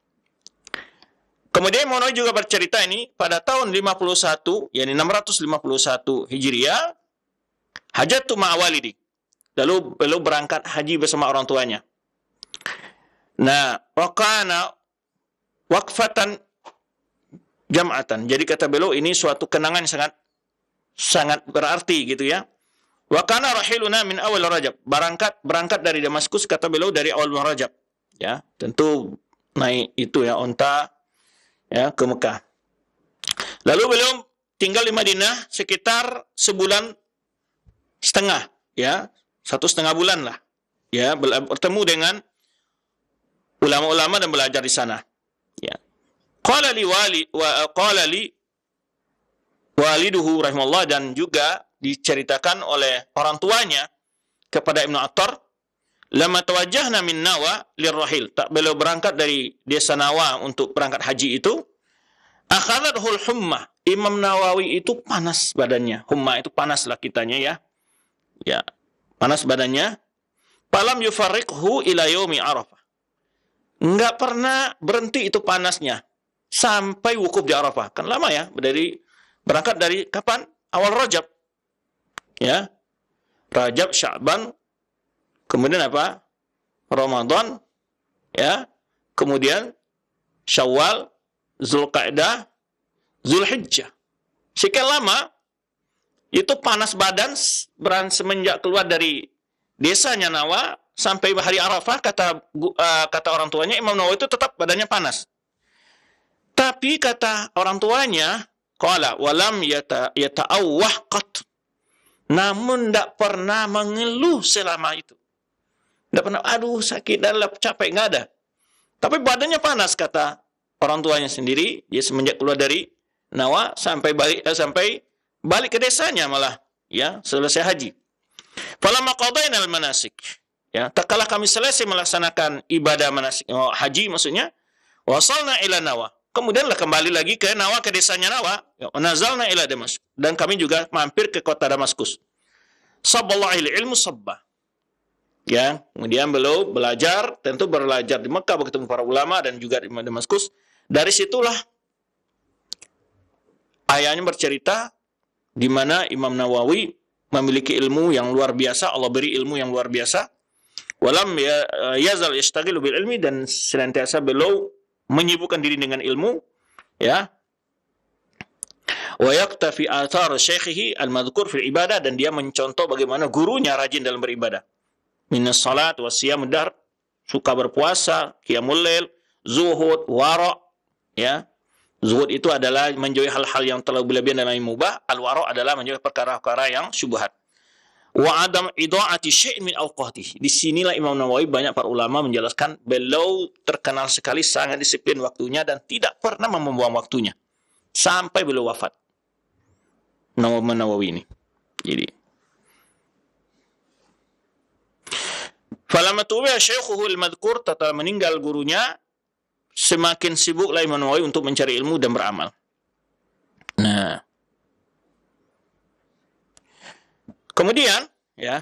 Kemudian Imam Nawawi juga bercerita ini pada tahun 51, yakni 651 Hijriah, hajatu ma'awalidi. Lalu beliau berangkat haji bersama orang tuanya. Nah, waqana waqfatan jam'atan. Jadi kata beliau ini suatu kenangan sangat berarti gitu ya. Wa kana rahiluna min awal Rajab. Berangkat dari Damaskus, kata beliau, dari awal Rajab. Ya, tentu naik itu ya onta, ya, ke Mekah. Lalu beliau tinggal di Madinah sekitar sebulan setengah, ya, 1,5 bulan lah. Ya, bertemu dengan ulama-ulama dan belajar di sana. Ya. Qala li waliduhu rahimahullah, dan juga diceritakan oleh orang tuanya kepada Ibnu Attar, lama tawajjahna min Nawa lirrahil, tak beliau berangkat dari desa Nawa untuk berangkat haji itu, akhadathul hummah, Imam Nawawi itu panas badannya. Humma itu panas lah kitanya, ya. Ya, panas badannya. Falam yufarriqhu ila yaumi Arafah. Enggak pernah berhenti itu panasnya sampai wukuf di Arafah. Kan lama ya, berangkat dari kapan? Awal Rajab. Ya. Rajab, Sya'ban, kemudian apa? Ramadan, ya. Kemudian Syawal, Zulqa'dah, Zulhijjah. Sekian lama itu panas badan semenjak keluar dari desanya Nawa sampai hari Arafah, kata orang tuanya Imam Nawawi itu tetap badannya panas. Tapi kata orang tuanya, qala walam yata'awwah qat. Namun tidak pernah mengeluh selama itu. Tidak pernah, aduh sakit dan capek, nggak ada. Tapi badannya panas, kata orang tuanya sendiri. Dia semenjak keluar dari Nawa sampai balik ke desanya malah, ya, selesai haji. Falamma qadaina al-manasik, ya, tak kala kami selesai melaksanakan ibadah manasik, haji maksudnya, wasalna ila Nawa. Kemudianlah kembali lagi ke Nawa, ke desanya Nawa. Nazalna ila Damaskus. Dan kami juga mampir ke kota Damaskus. Sabballahu ilmu sabba. Ya, kemudian beliau belajar, tentu belajar di Mekah, bertemu para ulama dan juga di Damaskus. Dari situlah ayahnya bercerita di mana Imam Nawawi memiliki ilmu yang luar biasa, Allah beri ilmu yang luar biasa. Walam yazal yashtaghilu bil ilmi, dan senantiasa beliau menyibukkan diri dengan ilmu, ya. Wa yaktafi athar syaikhihi al-madhkur fil ibadah, dan dia mencontoh bagaimana gurunya rajin dalam beribadah. Minas salat wasiyam dar, suka berpuasa, qiyamul lail, zuhud, wara, ya. Zuhud itu adalah menjauhi hal-hal yang terlalu berlebihan dan yang mubah, al-wara adalah menjauhi perkara-perkara yang syubhat. Wa adam idha'ati syai' min awqatihi. Di sinilah Imam Nawawi, banyak para ulama menjelaskan beliau terkenal sekali sangat disiplin waktunya dan tidak pernah membuang waktunya sampai beliau wafat. Nawawi ini. Jadi falamma tubi'a syaikhuhu al-madhkur, tatkala meninggal gurunya, semakin sibuklah Imam Nawawi untuk mencari ilmu dan beramal. Nah, kemudian, ya,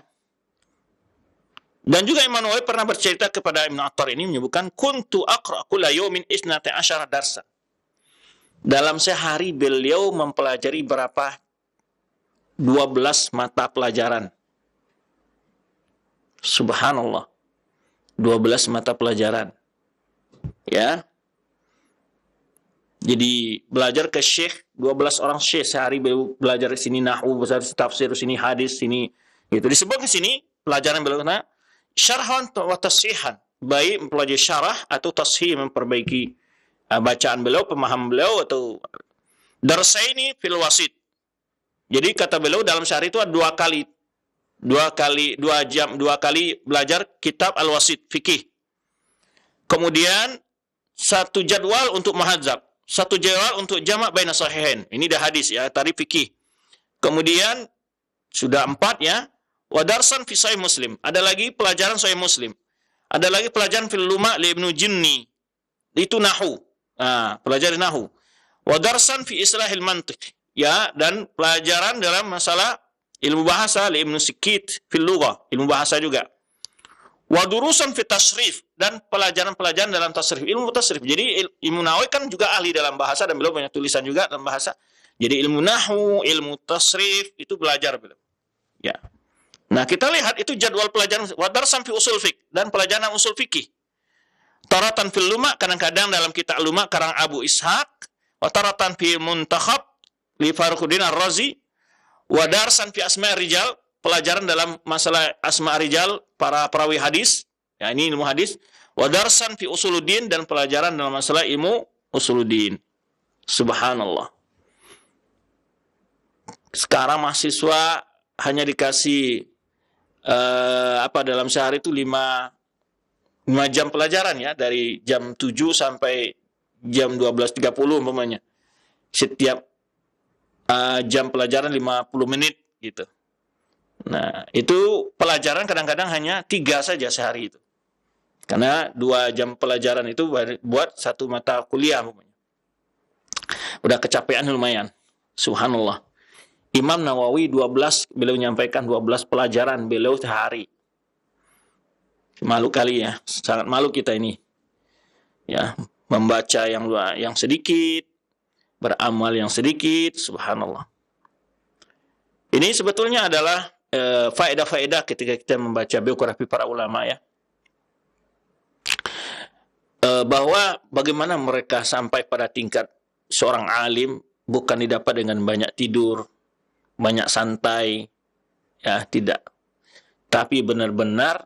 dan juga Imam Nawawi pernah bercerita kepada Ibnu Attar ini, menyebutkan kuntu aqra kulla yawmin 12 darsa. Dalam sehari beliau mempelajari berapa? 12 mata pelajaran. Subhanallah. 12 mata pelajaran. Ya. Jadi belajar ke syekh, 12 orang syekh sehari belajar di sini nahwu, belajar tafsir di sini hadis, sini gitu. Disebut di sini pelajaran beliau kena syarhan wa tasihan, baik mempelajari syarah atau tashih, memperbaiki bacaan beliau, pemahaman beliau, atau darsaini fil wasit. Jadi kata beliau dalam sehari itu ada 2 kali belajar kitab al-wasit fikih. Kemudian 1 jadwal untuk muhadzab, 1 jadwal untuk jamak baina sahihain. Ini dah hadis ya, tadi fikih. Kemudian sudah 4 ya. Wa darsan fi sahih Muslim. Ada lagi pelajaran sahih Muslim. Ada lagi pelajaran fil luma li Ibnu Jinni. Itu nahwu. Pelajaran nahwu. Wa darsan fi islahil mantiq. Ya, dan pelajaran dalam masalah ilmu bahasa li Ibnu Sikit fil lughah, ilmu bahasa juga. Wa durusan fi tasrif, dan pelajaran-pelajaran dalam tasrif, ilmu tasrif. Jadi ilmu Nawawi kan juga ahli dalam bahasa dan beliau banyak tulisan juga dalam bahasa. Jadi ilmu nahwu, ilmu tasrif itu belajar beliau. Ya. Nah, kita lihat itu jadwal pelajaran wa darsan fi usul fiqh, dan pelajaran usul fikih. Taratan fil luma, kadang-kadang dalam kitab luma karang Abu Ishaq, wa taratan fi muntakhab li Faruquddin Ar-Razi, wa darsan fi asma' rijal, pelajaran dalam masalah asma' rijal, para perawi hadis, ya ini ilmu hadis. Wa darsan fi usuluddin, dan pelajaran dalam masalah ilmu usuluddin. Subhanallah. Sekarang mahasiswa hanya dikasih dalam sehari itu 5 jam pelajaran ya, dari jam 7 sampai jam 12.30 umpamanya. Setiap jam pelajaran 50 menit gitu. Nah, itu pelajaran kadang-kadang hanya 3 saja sehari itu. Karena 2 jam pelajaran itu buat 1 mata kuliah umpamanya. Udah kecapean lumayan. Subhanallah. Imam Nawawi beliau menyampaikan 12 pelajaran beliau sehari. Malu kali ya, sangat malu kita ini. Ya, membaca yang sedikit, beramal yang sedikit, subhanallah. Ini sebetulnya adalah faedah-faedah ketika kita membaca biografi para ulama ya. Bahwa bagaimana mereka sampai pada tingkat seorang alim bukan didapat dengan banyak tidur, banyak santai, ya tidak. Tapi benar-benar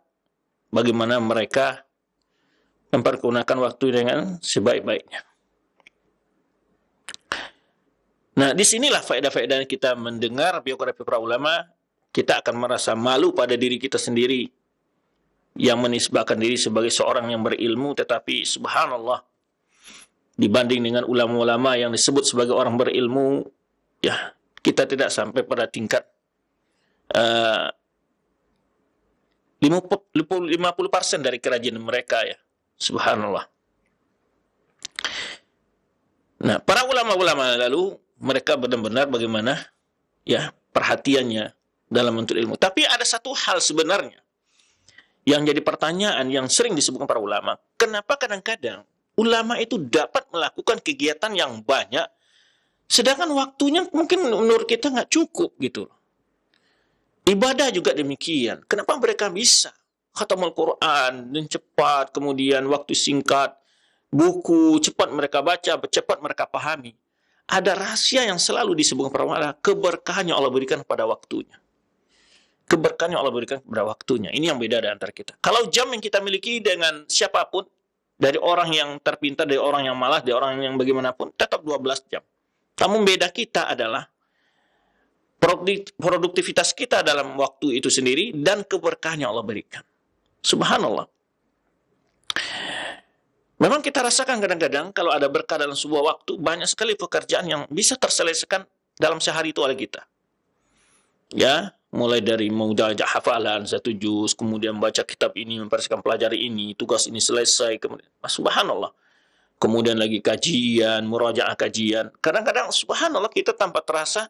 bagaimana mereka mempergunakan waktu dengan sebaik-baiknya. Nah, disinilah faedah-faedah kita mendengar biografi para ulama, kita akan merasa malu pada diri kita sendiri yang menisbahkan diri sebagai seorang yang berilmu, tetapi subhanallah, dibanding dengan ulama-ulama yang disebut sebagai orang berilmu, ya kita tidak sampai pada tingkat 50% dari kerajinan mereka ya. Subhanallah. Nah, para ulama-ulama lalu mereka benar-benar bagaimana ya perhatiannya dalam menuntut ilmu. Tapi ada satu hal sebenarnya yang jadi pertanyaan yang sering disebutkan para ulama. Kenapa kadang-kadang ulama itu dapat melakukan kegiatan yang banyak, sedangkan waktunya mungkin menurut kita nggak cukup gitu. Ibadah juga demikian. Kenapa mereka bisa khatamul Quran dan cepat, kemudian waktu singkat, buku cepat mereka baca, cepat mereka pahami. Ada rahasia yang selalu disebutkan para ulama, keberkahan yang Allah berikan pada waktunya. Keberkahan yang Allah berikan pada waktunya. Ini yang beda antara kita. Kalau jam yang kita miliki dengan siapapun, dari orang yang terpintar, dari orang yang malas, dari orang yang bagaimanapun, tetap 12 jam. Namun beda kita adalah produktivitas kita dalam waktu itu sendiri dan keberkahan yang Allah berikan. Subhanallah. Memang kita rasakan kadang-kadang kalau ada berkah dalam sebuah waktu, banyak sekali pekerjaan yang bisa terselesaikan dalam sehari itu oleh kita. Ya, mulai dari mudajah hafalan 1 juz, kemudian baca kitab ini, mempersiapkan pelajari ini, tugas ini selesai, kemudian subhanallah. Kemudian lagi kajian, murajaah kajian. Kadang-kadang subhanallah kita tanpa terasa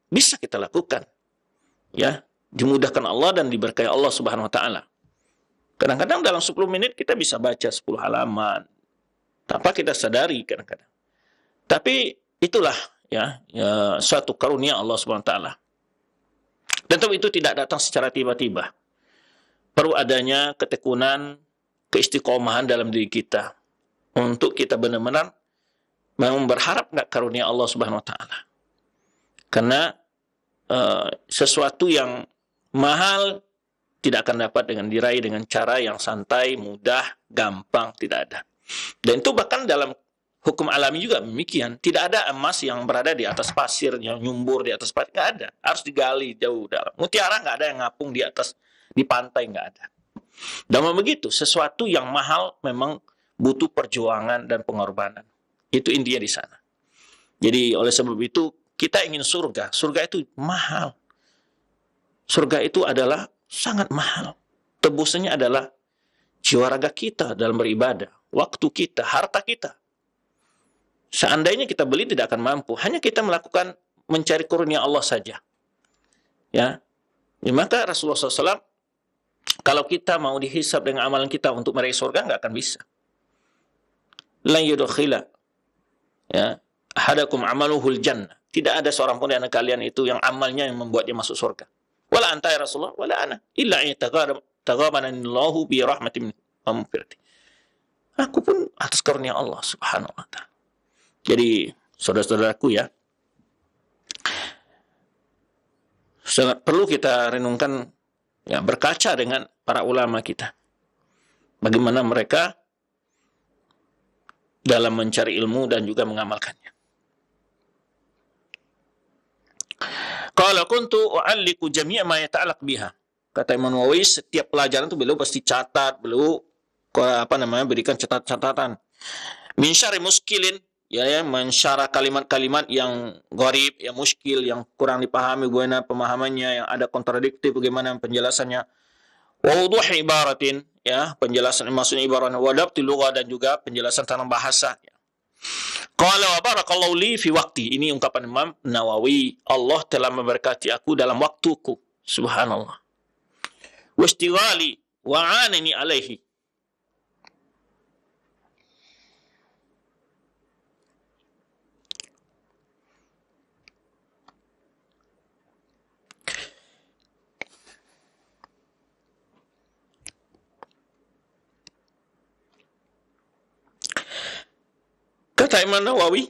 bisa kita lakukan. Ya, dimudahkan Allah dan diberkahi Allah Subhanahu wa taala. Kadang-kadang dalam 10 menit kita bisa baca 10 halaman tanpa kita sadari kadang-kadang. Tapi itulah ya suatu karunia Allah Subhanahu wa taala. Tentu itu tidak datang secara tiba-tiba. Perlu adanya ketekunan, keistiqomahan dalam diri kita untuk kita benar-benar memang berharap nggak karunia Allah Subhanahu wa taala. Karena sesuatu yang mahal tidak akan dapat dengan diraih dengan cara yang santai, mudah, gampang, tidak ada. Dan itu bahkan dalam hukum alami juga demikian. Tidak ada emas yang berada di atas pasir, yang nyumbur di atas pasir, nggak ada. Harus digali jauh dalam. Mutiara nggak ada yang ngapung di atas, di pantai, nggak ada. Dan begitu, sesuatu yang mahal memang butuh perjuangan dan pengorbanan. Itu intinya di sana. Jadi oleh sebab itu kita ingin surga. Surga itu mahal. Surga itu adalah sangat mahal. Tebusannya adalah jiwa raga kita dalam beribadah, waktu kita, harta kita. Seandainya kita beli tidak akan mampu. Hanya kita melakukan mencari karunia Allah saja. Ya, maka Rasulullah SAW, kalau kita mau dihisab dengan amalan kita untuk meraih surga, nggak akan bisa. La yudkhila ya ahadakum amaluhul jannah. Tidak ada seorang pun di antara kalian itu yang amalnya yang membuat dia masuk surga. Wala anta ya Rasulullah, wala ana, illa tagabananillahu bi rahmatin wa maghfirati. Aku pun atas karunia Allah Subhanahu wa taala. Jadi, saudara-saudaraku ya, sangat perlu kita renungkan ya, berkaca dengan para ulama kita. Bagaimana mereka dalam mencari ilmu dan juga mengamalkannya. Qala kuntu u'alliqu jami'a ma yata'allaq biha. Kata Imam Nawawi, setiap pelajaran itu beliau pasti catat, beliau berikan catatan. Min syarri muskilin, ya mensyarah kalimat-kalimat yang gharib, yang muskil, yang kurang dipahami bagaimana pemahamannya, yang ada kontradiktif bagaimana penjelasannya. Wa wuduhi ibaratin, ya, penjelasan maksudnya ibarat, wa dabtil lugha, dan juga penjelasan tentang bahasa. Qala wa barakallahu li fi waqti. Ini ungkapan Imam Nawawi. Allah telah memberkati aku dalam waktuku. Subhanallah. Wastighali wa anani alaihi. Kata Imam Nawawi,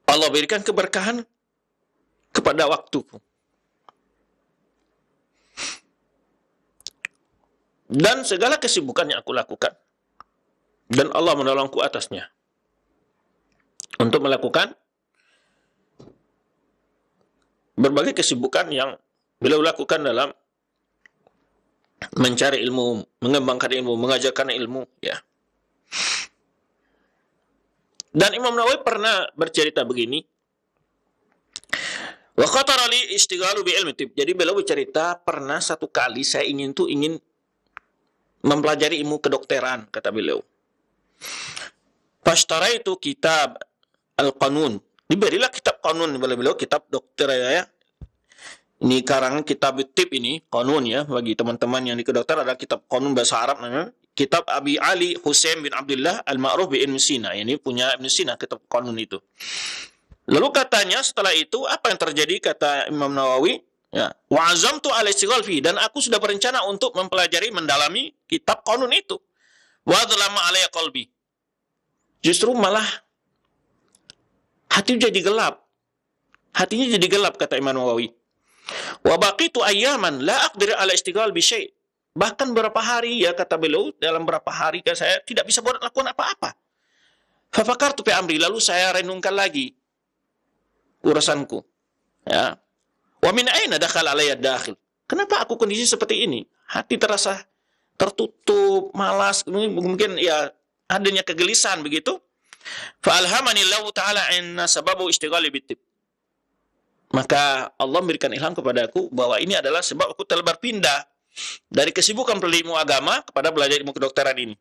Allah berikan keberkahan kepada waktuku. Dan segala kesibukan yang aku lakukan. Dan Allah menolongku atasnya. Untuk melakukan berbagai kesibukan yang beliau lakukan dalam mencari ilmu, mengembangkan ilmu, mengajarkan ilmu, ya. Dan Imam Nawawi pernah bercerita begini. Wa khatara li istighalu bi ilmi tib. Jadi beliau bercerita pernah satu kali saya ingin mempelajari ilmu kedokteran, kata beliau. Fastaraitu kitab al-qanun. Diberilah kitab qanun oleh beliau, kitab dokter ya. Ini karangan kitab tib ini, qanun ya, bagi teman-teman yang di kedokteran ada kitab qanun bahasa Arab namanya. Kitab Abi Ali Husain bin Abdullah Al-Ma'ruf bi Ibn Sina. Ini punya Ibn Sina kitab qanun itu. Lalu katanya setelah itu apa yang terjadi, kata Imam Nawawi, ya, wa azamtu ala istighal fi, dan aku sudah berencana untuk mempelajari, mendalami kitab qanun itu. Wa dzalama alayya qalbi. Justru malah hati jadi gelap. Hatinya jadi gelap, kata Imam Nawawi. Wa baqitu ayyaman la aqdir ala istighal bi syai'. Bahkan berapa hari, ya kata beliau, dalam berapa hari saya tidak bisa buat lakukan apa-apa. Fa fakartu fi amri, lalu saya renungkan lagi urusanku. Ya. Wa min aina dakhala alayya dakhil? Kenapa aku kondisi seperti ini? Hati terasa tertutup, malas, mungkin ya adanya kegelisahan begitu. Fa alhamani Allah taala inna sababu istighali bitib. Maka Allah memberikan ilham kepadaku bahwa ini adalah sebab aku telah berpindah dari kesibukan berilmu agama kepada belajar ilmu kedokteran ini.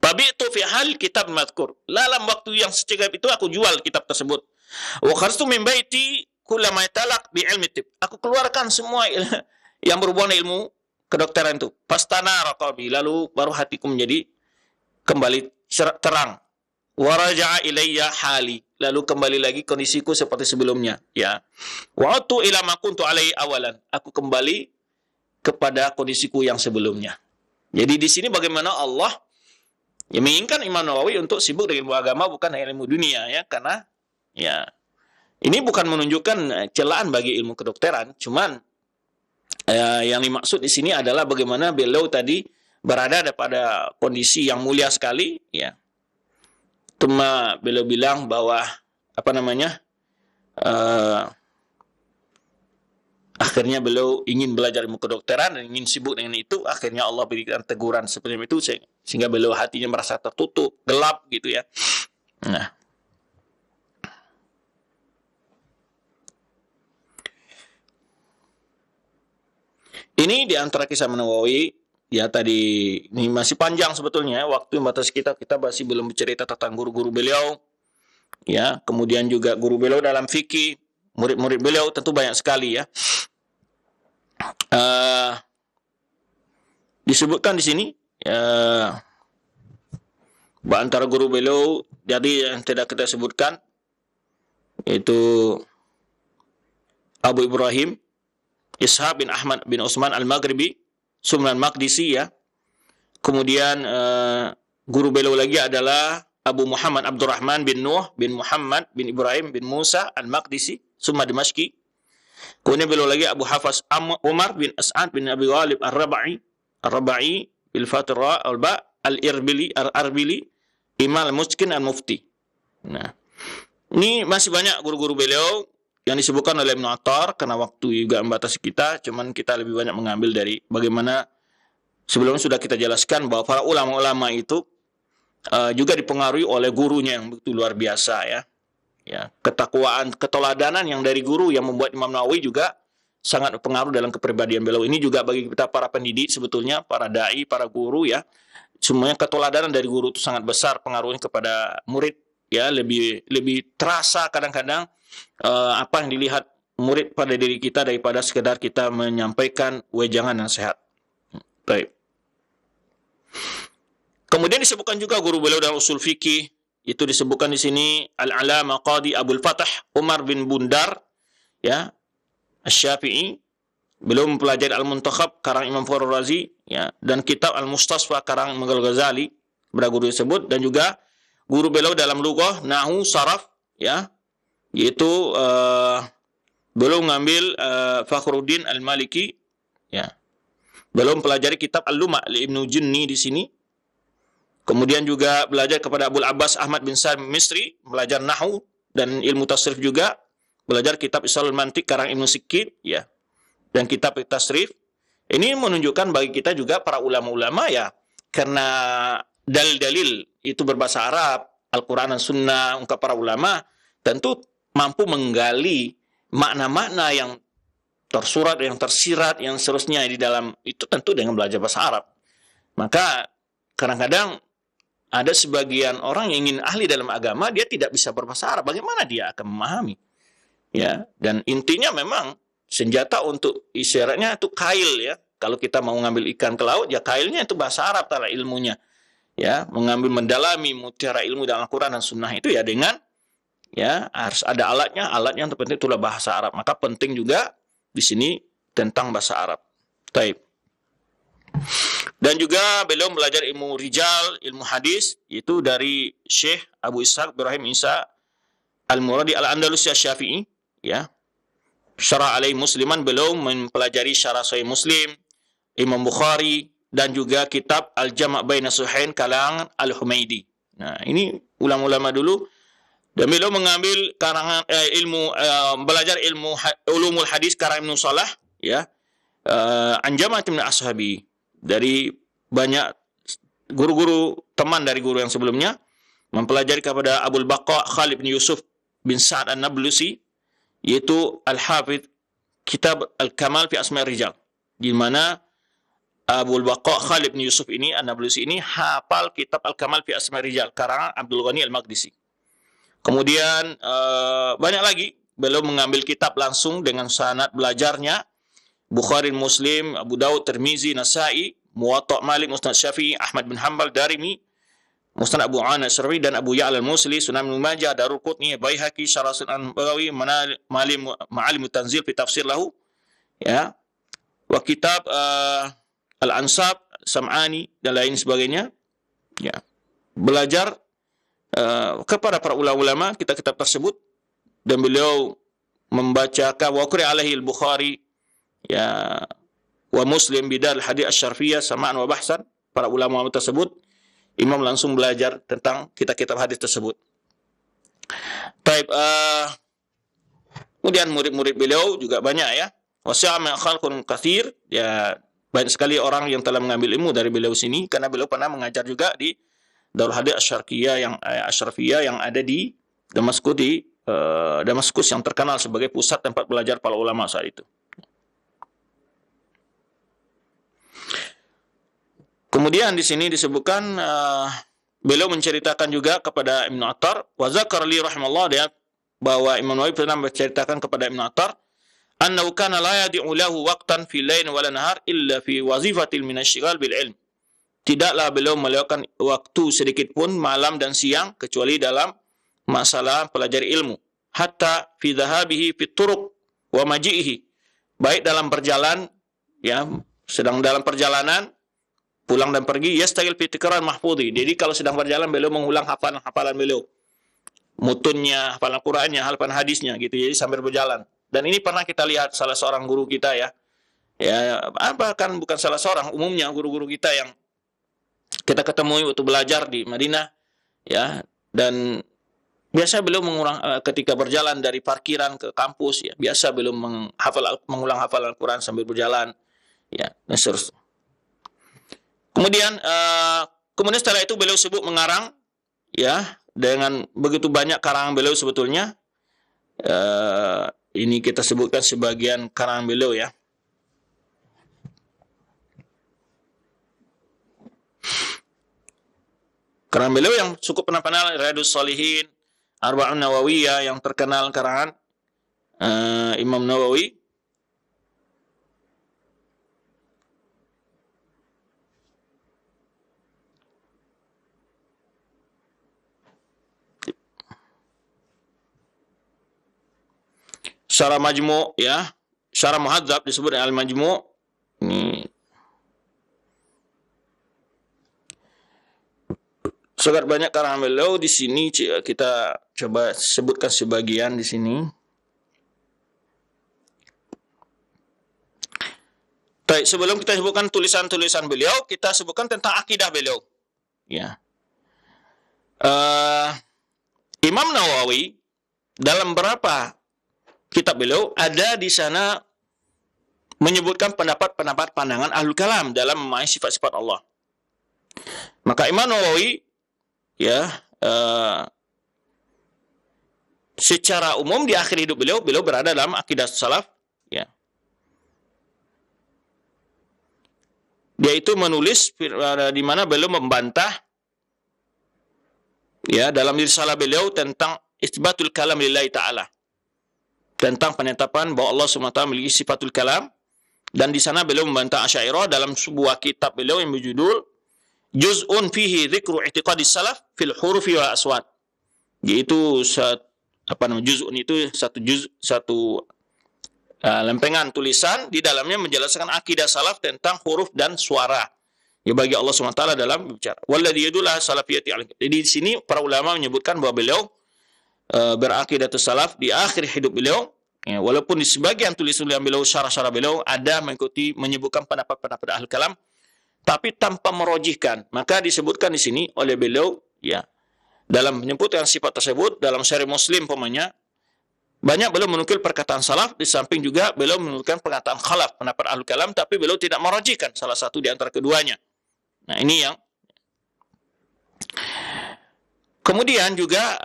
Fabi'tu fi hal kitab madhkur. Dalam waktu yang secegap itu aku jual kitab tersebut. Wa kharajtu min baiti kullama yatalaq bi ilmi tib. Aku keluarkan semua yang berhubungan dengan ilmu kedokteran itu. Fastana raqabi, lalu baru hatiku menjadi kembali terang. wa raja'a ilayya hali. Lalu kembali lagi kondisiku seperti sebelumnya, ya. Wa atu ila ma kuntu alaihi awalan. Aku kembali kepada kondisiku yang sebelumnya. Jadi di sini bagaimana Allah yang menginginkan Imam Nawawi untuk sibuk dengan ilmu agama bukan ilmu dunia, ya, karena ya ini bukan menunjukkan celaan bagi ilmu kedokteran, cuman yang dimaksud di sini adalah bagaimana beliau tadi berada pada kondisi yang mulia sekali, ya. Cuma beliau bilang bahwa apa namanya, akhirnya beliau ingin belajar ilmu kedokteran dan ingin sibuk dengan itu. Akhirnya Allah berikan teguran seperti itu sehingga beliau hatinya merasa tertutup, gelap gitu, ya. Nah, ini di antara kisah Nawawi. Ya, tadi ini masih panjang sebetulnya, waktu yang batas kita masih belum bercerita tentang guru-guru beliau, ya. Kemudian juga guru beliau dalam fikih, murid-murid beliau tentu banyak sekali, ya. Disebutkan di sini antara guru beliau, jadi yang tidak kita sebutkan itu Abu Ibrahim Ishaq bin Ahmad bin Utsman al-Maghribi Sumnan Maqdisi, ya. Kemudian guru beliau lagi adalah Abu Muhammad Abdurrahman bin Nuh bin Muhammad bin Ibrahim bin Musa al-Maqdisi Summa Dimashqi. Kemudian beliau lagi Abu Hafs Umar bin As'ad bin Abi Ghalib Ar-Rabai bil Fatira al-Ba al-Arbili Imam al-Muskin al-Mufti. Nah, ini masih banyak guru-guru beliau yang disebutkan oleh Ibnu Attar, karena waktu juga membatasi kita, cuman kita lebih banyak mengambil dari bagaimana sebelumnya sudah kita jelaskan bahwa para ulama-ulama itu juga dipengaruhi oleh gurunya yang begitu luar biasa, ya. Ya, ketakwaan, keteladanan yang dari guru yang membuat Imam Nawawi juga sangat berpengaruh dalam kepribadian beliau. Ini juga bagi kita para pendidik sebetulnya, para dai, para guru, ya. Semuanya keteladanan dari guru itu sangat besar pengaruhnya kepada murid, ya. Lebih terasa kadang-kadang apa yang dilihat murid pada diri kita daripada sekedar kita menyampaikan wejangan yang sehat. Baik. Kemudian disebutkan juga guru beliau dalam usul fikih, itu disebutkan di sini Al-Alama Qadi Abdul Fattah Umar bin Bundar, ya, Asy-Syafi'i. Beliau mempelajari Al-Muntakhab karang Imam Fakhrul Razi, ya, dan kitab Al-Mustasfa karang Imam Al-Ghazali, guru tersebut. Dan juga guru beliau dalam lughah, nahwu, saraf, ya, yaitu beliau mengambil Fakhruddin Al-Maliki, ya. Beliau mempelajari kitab Al-Luma' Ibnu Junni di sini. Kemudian juga belajar kepada Abul Abbas Ahmad bin Salim Misri, belajar nahwu dan ilmu tasrif juga. Belajar kitab Isalul Mantiq karang Ibnu Sikkin, ya, dan kitab tasrif. Ini menunjukkan bagi kita juga para ulama-ulama, ya, karena dalil-dalil itu berbahasa Arab, Al-Quran dan Sunnah, ungkap para ulama, tentu mampu menggali makna-makna yang tersurat, yang tersirat, yang seterusnya di dalam itu tentu dengan belajar bahasa Arab. Maka kadang-kadang ada sebagian orang yang ingin ahli dalam agama, dia tidak bisa berbahasa Arab. Bagaimana dia akan memahami? Ya, dan intinya memang senjata untuk isyaratnya itu kail, ya. Kalau kita mau ngambil ikan ke laut, ya kailnya itu bahasa Arab tala ilmunya. Ya, mengambil mendalami mutiara ilmu dalam Al-Quran dan Sunnah itu ya dengan, ya, harus ada alatnya. Alat yang terpenting itulah bahasa Arab. Maka penting juga di sini tentang bahasa Arab. Taib. Dan juga beliau belajar ilmu rijal, ilmu hadis, itu dari Syekh Abu Ishaq Ibrahim Isa Al-Muradi Al-Andalusi Asy-Syafi'i, ya. Syarah alaihi Musliman, beliau mempelajari syarah Sahih Muslim, Imam Bukhari, dan juga kitab Al-Jama' Baina Sahihain kalangan Al-Humaidi. Nah, ini ulama-ulama dulu. Dan beliau mengambil karangan belajar ilmu ulumul hadis karangan Ibnu Salah, ya. Anjamat min ashabi, dari banyak guru-guru teman dari guru yang sebelumnya, mempelajari kepada Abul Baqa Khalid bin Yusuf bin Sa'ad An-Nablusi, yaitu Al-Hafidh Kitab Al-Kamal fi Asma' Rijal, di mana Abul Baqa Khalid bin Yusuf ini An-Nablusi ini hafal kitab Al-Kamal fi Asma' Rijal karangan Abdul Ghani Al-Maqdisi. Kemudian banyak lagi beliau mengambil kitab langsung dengan sanad belajarnya, Bukhari, Muslim, Abu Daud, Tirmizi, Nasa'i, Muwatta' Malik, Musnad Syafi'i, Ahmad bin Hanbal, Darimi, Musnad Abu Awana Asy'ari dan Abu Ya'la Al-Musli, Sunan Ibnu Majah, Daruqutni, Baihaqi, Syarah Sunan Nawawi, Ma'alim Tanzil fi tafsir lahu, ya, wa kitab Al-Ansab, Sam'ani dan lain sebagainya. Ya. Belajar kepada para ulama-ulama kitab-kitab tersebut, dan beliau membacakan wa qira alaihi al-Bukhari, ya, wa Muslim bidal hadis asy-Syarfiyah sama'an wa bahsan. Para ulama tersebut, imam langsung belajar tentang kitab-kitab hadis tersebut. Taib, kemudian murid-murid beliau juga banyak, ya. Wasi'a min khalqun katsir, ya, banyak sekali orang yang telah mengambil ilmu dari beliau sini, karena beliau pernah mengajar juga di Darul Hadis Asy-Syarfiyah yang ada di Damaskus, Damaskus yang terkenal sebagai pusat tempat belajar para ulama saat itu. Kemudian di sini disebutkan beliau menceritakan juga kepada Ibnu Attar, wa zakar li rahimallahu, dia bahwa Imam Nawawi pernah menceritakan kepada Ibnu Attar, annahu kana la yadi'u lahu waqtan fil lail wala nahar illa fi wazifatil min asy-syighal bil ilm. Tidaklah beliau melewatkan waktu sedikit pun malam dan siang kecuali dalam masalah pelajari ilmu. Hatta fi dhahabihi fit turuq wa maji'ihi, baik dalam perjalanan, ya, sedang dalam perjalanan, pulang dan pergi, yastagil fi tikrar mahfudhi. Jadi kalau sedang berjalan beliau mengulang hafalan-hafalan beliau, mutunnya, hafalan Qur'annya, hafalan hadisnya gitu. Jadi sambil berjalan. Dan ini pernah kita lihat salah seorang guru kita, ya. Ya, bahkan bukan salah seorang, umumnya guru-guru kita yang kita ketemu waktu belajar di Madinah, ya. Dan biasa beliau ketika berjalan dari parkiran ke kampus, ya, biasa beliau mengulang hafalan Al-Qur'an sambil berjalan, ya, dan seterusnya. Kemudian setelah itu beliau sibuk mengarang, ya, dengan begitu banyak karangan beliau sebetulnya. Ini kita sebutkan sebagian karangan beliau, ya. Karangan beliau yang cukup terkenal, Riyadhus Shalihin, Arba'un Nawawiyah yang terkenal karangan Imam Nawawi. Syarah Majmu', ya, Syarah Muhadzab disebut Al-Majmu'. Ini sangat banyak karangan beliau di sini, kita coba sebutkan sebagian di sini. Baik, sebelum kita sebutkan tulisan-tulisan beliau, kita sebutkan tentang akidah beliau. Ya. Imam Nawawi dalam berapa kitab beliau ada di sana menyebutkan pendapat-pendapat pandangan Ahlul Kalam dalam memahami sifat-sifat Allah. Maka Imam Nawawi, ya, secara umum di akhir hidup beliau berada dalam akidah salaf, ya. Dia itu menulis di mana beliau membantah, ya, dalam risalah beliau tentang isbatul kalam lillahi ta'ala, tentang penetapan bahwa Allah SWT memiliki sifatul kalam. Dan di sana beliau membantah Asy'ariyah dalam sebuah kitab beliau yang berjudul Juz'un fihi dzikru i'tiqadis salaf fil hurufi wal aswat. Yaitu juz'un itu satu lempengan tulisan di dalamnya menjelaskan akidah salaf tentang huruf dan suara, ya, bagi Allah SWT dalam bicara. Walladzi yadullah salafiyati. Jadi di sini para ulama menyebutkan bahwa beliau berakidah salaf di akhir hidup beliau, ya, walaupun di sebagian tulisan beliau, syarah-syarah beliau ada menyebutkan pendapat-pendapat ahli kalam, tapi tanpa merojihkan. Maka disebutkan di sini oleh beliau, ya, dalam menyebutkan sifat tersebut dalam Sahih Muslim umpamanya, banyak beliau menukil perkataan salaf, di samping juga beliau menukilkan perkataan khalaf, pendapat ahli kalam, tapi beliau tidak merojihkan salah satu di antara keduanya. Nah, ini yang kemudian juga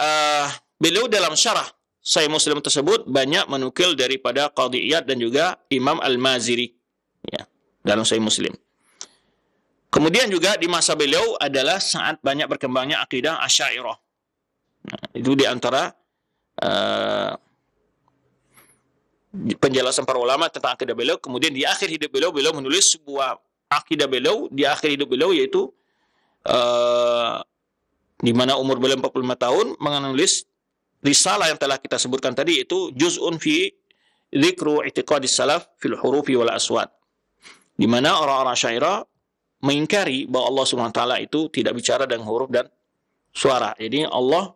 beliau dalam syarah Sahih Muslim tersebut banyak menukil daripada Qadhi Iyad dan juga Imam Al-Maziri, ya, dalam Sahih Muslim. Kemudian juga di masa beliau adalah saat banyak berkembangnya akidah Asy'ariyah. Nah, itu di antara penjelasan para ulama tentang akidah beliau. Kemudian di akhir hidup beliau menulis sebuah akidah beliau di akhir hidup beliau, yaitu di mana umur beliau 45 tahun, menulis risalah yang telah kita sebutkan tadi, itu juz'un fi dzikru i'tiqadis salaf fil hurufi wal aswat. Di mana orang-orang Asy'ariyah mengingkari bahwa Allah Subhanahu wa taala itu tidak bicara dengan huruf dan suara. Jadi Allah,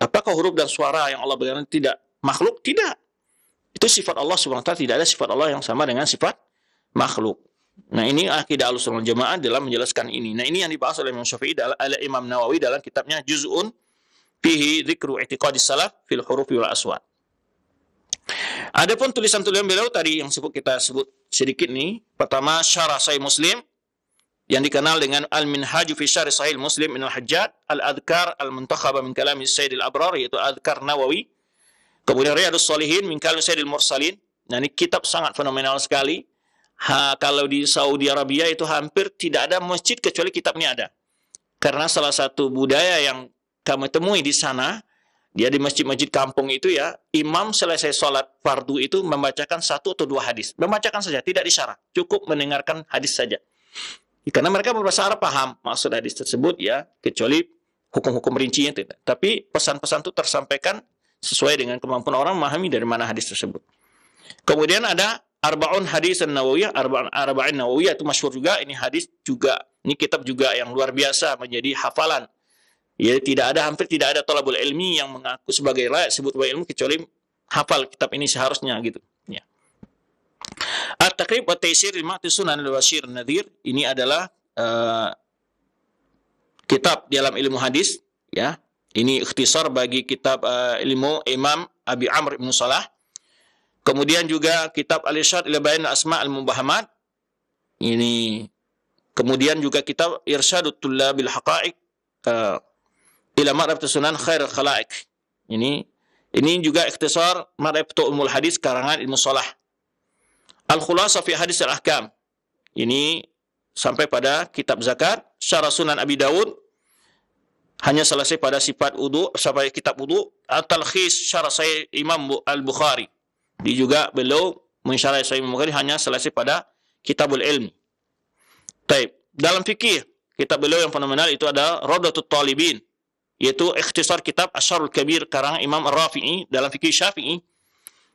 apakah huruf dan suara yang Allah berikan tidak makhluk? Tidak. Itu sifat Allah Subhanahu wa taala, tidak ada sifat Allah yang sama dengan sifat makhluk. Nah, ini akidah Ahlussunnah wal Jamaah dalam menjelaskan ini. Nah, ini yang dibahas oleh Imam Syafi'i oleh Imam Nawawi dalam kitabnya Juz'un fihi dzikru i'tiqadis salaf fil hurufi wal aswat. Adapun tulisan-tulisan beliau tadi yang kita sebut sedikit nih. Pertama, Syarah Sahih Muslim yang dikenal dengan Al-Minhaj fi Syarh Sahih Muslim min Al-Hajjaj, Al-Adhkar Al-Muntakhaba min Kalam Sayyidil Abrar, yaitu Adhkar Nawawi. Kemudian Riyadhus Shalihin min Kalam Sayyidil Mursalin. Nah, ini kitab sangat fenomenal sekali. Kalau di Saudi Arabia itu hampir tidak ada masjid kecuali kitab ini ada. Karena salah satu budaya yang kami temui di sana, dia di masjid-masjid kampung itu ya, imam selesai sholat fardu itu membacakan 1 atau 2 hadis. Membacakan saja, tidak disyarah. Cukup mendengarkan hadis saja. Karena mereka berbahasa Arab paham maksud hadis tersebut ya, kecuali hukum-hukum rincinya tidak. Tapi pesan-pesan itu tersampaikan sesuai dengan kemampuan orang memahami dari mana hadis tersebut. Kemudian ada Arba'un Hadis An-Nawawiyah, Arba'in Nawawiyah itu masyhur juga. Ini hadis juga, ini kitab juga yang luar biasa menjadi hafalan. Ya, hampir tidak ada thalabul ilmi yang mengaku sebagai layak sebut ilmu kecuali hafal kitab ini seharusnya gitu. Ya. At-Taqrib wa Taysir li Ma'ti Sunan al-Bashir Nadhir, ini adalah kitab dalam ilmu hadis ya. Ini ikhtisar bagi kitab ilmu Imam Abi Amr Ibn Salah. Kemudian juga kitab Al-Irsyad ila Bayan Asma' al-Mubahamat. Ini kemudian juga kitab Irsyadut Tullabil Haqa'iq ila Ma'rifatus Sunan Khairul Khalaiq. Ini juga ikhtisar Ma'rifatul Ulumul Hadis karangan Ibnu Shalah. Al-Khulasa fi Hadis al-Ahkam. Ini sampai pada kitab zakat. Syarah Sunan Abi Dawud hanya selesai pada sifat wudu sampai kitab wudu. At-Talkhis Syarah Sahih Imam Al-Bukhari. Dia juga beliau mensyarah Sahih Bukhari hanya selesai pada Kitabul Ilmi. Taib. Dalam fikih, kitab beliau yang fenomenal itu ada Rawdatut Talibin, yaitu ikhtisar kitab Asyarul Kabir karangan Imam Ar-Rafi'i dalam fikih Syafi'i.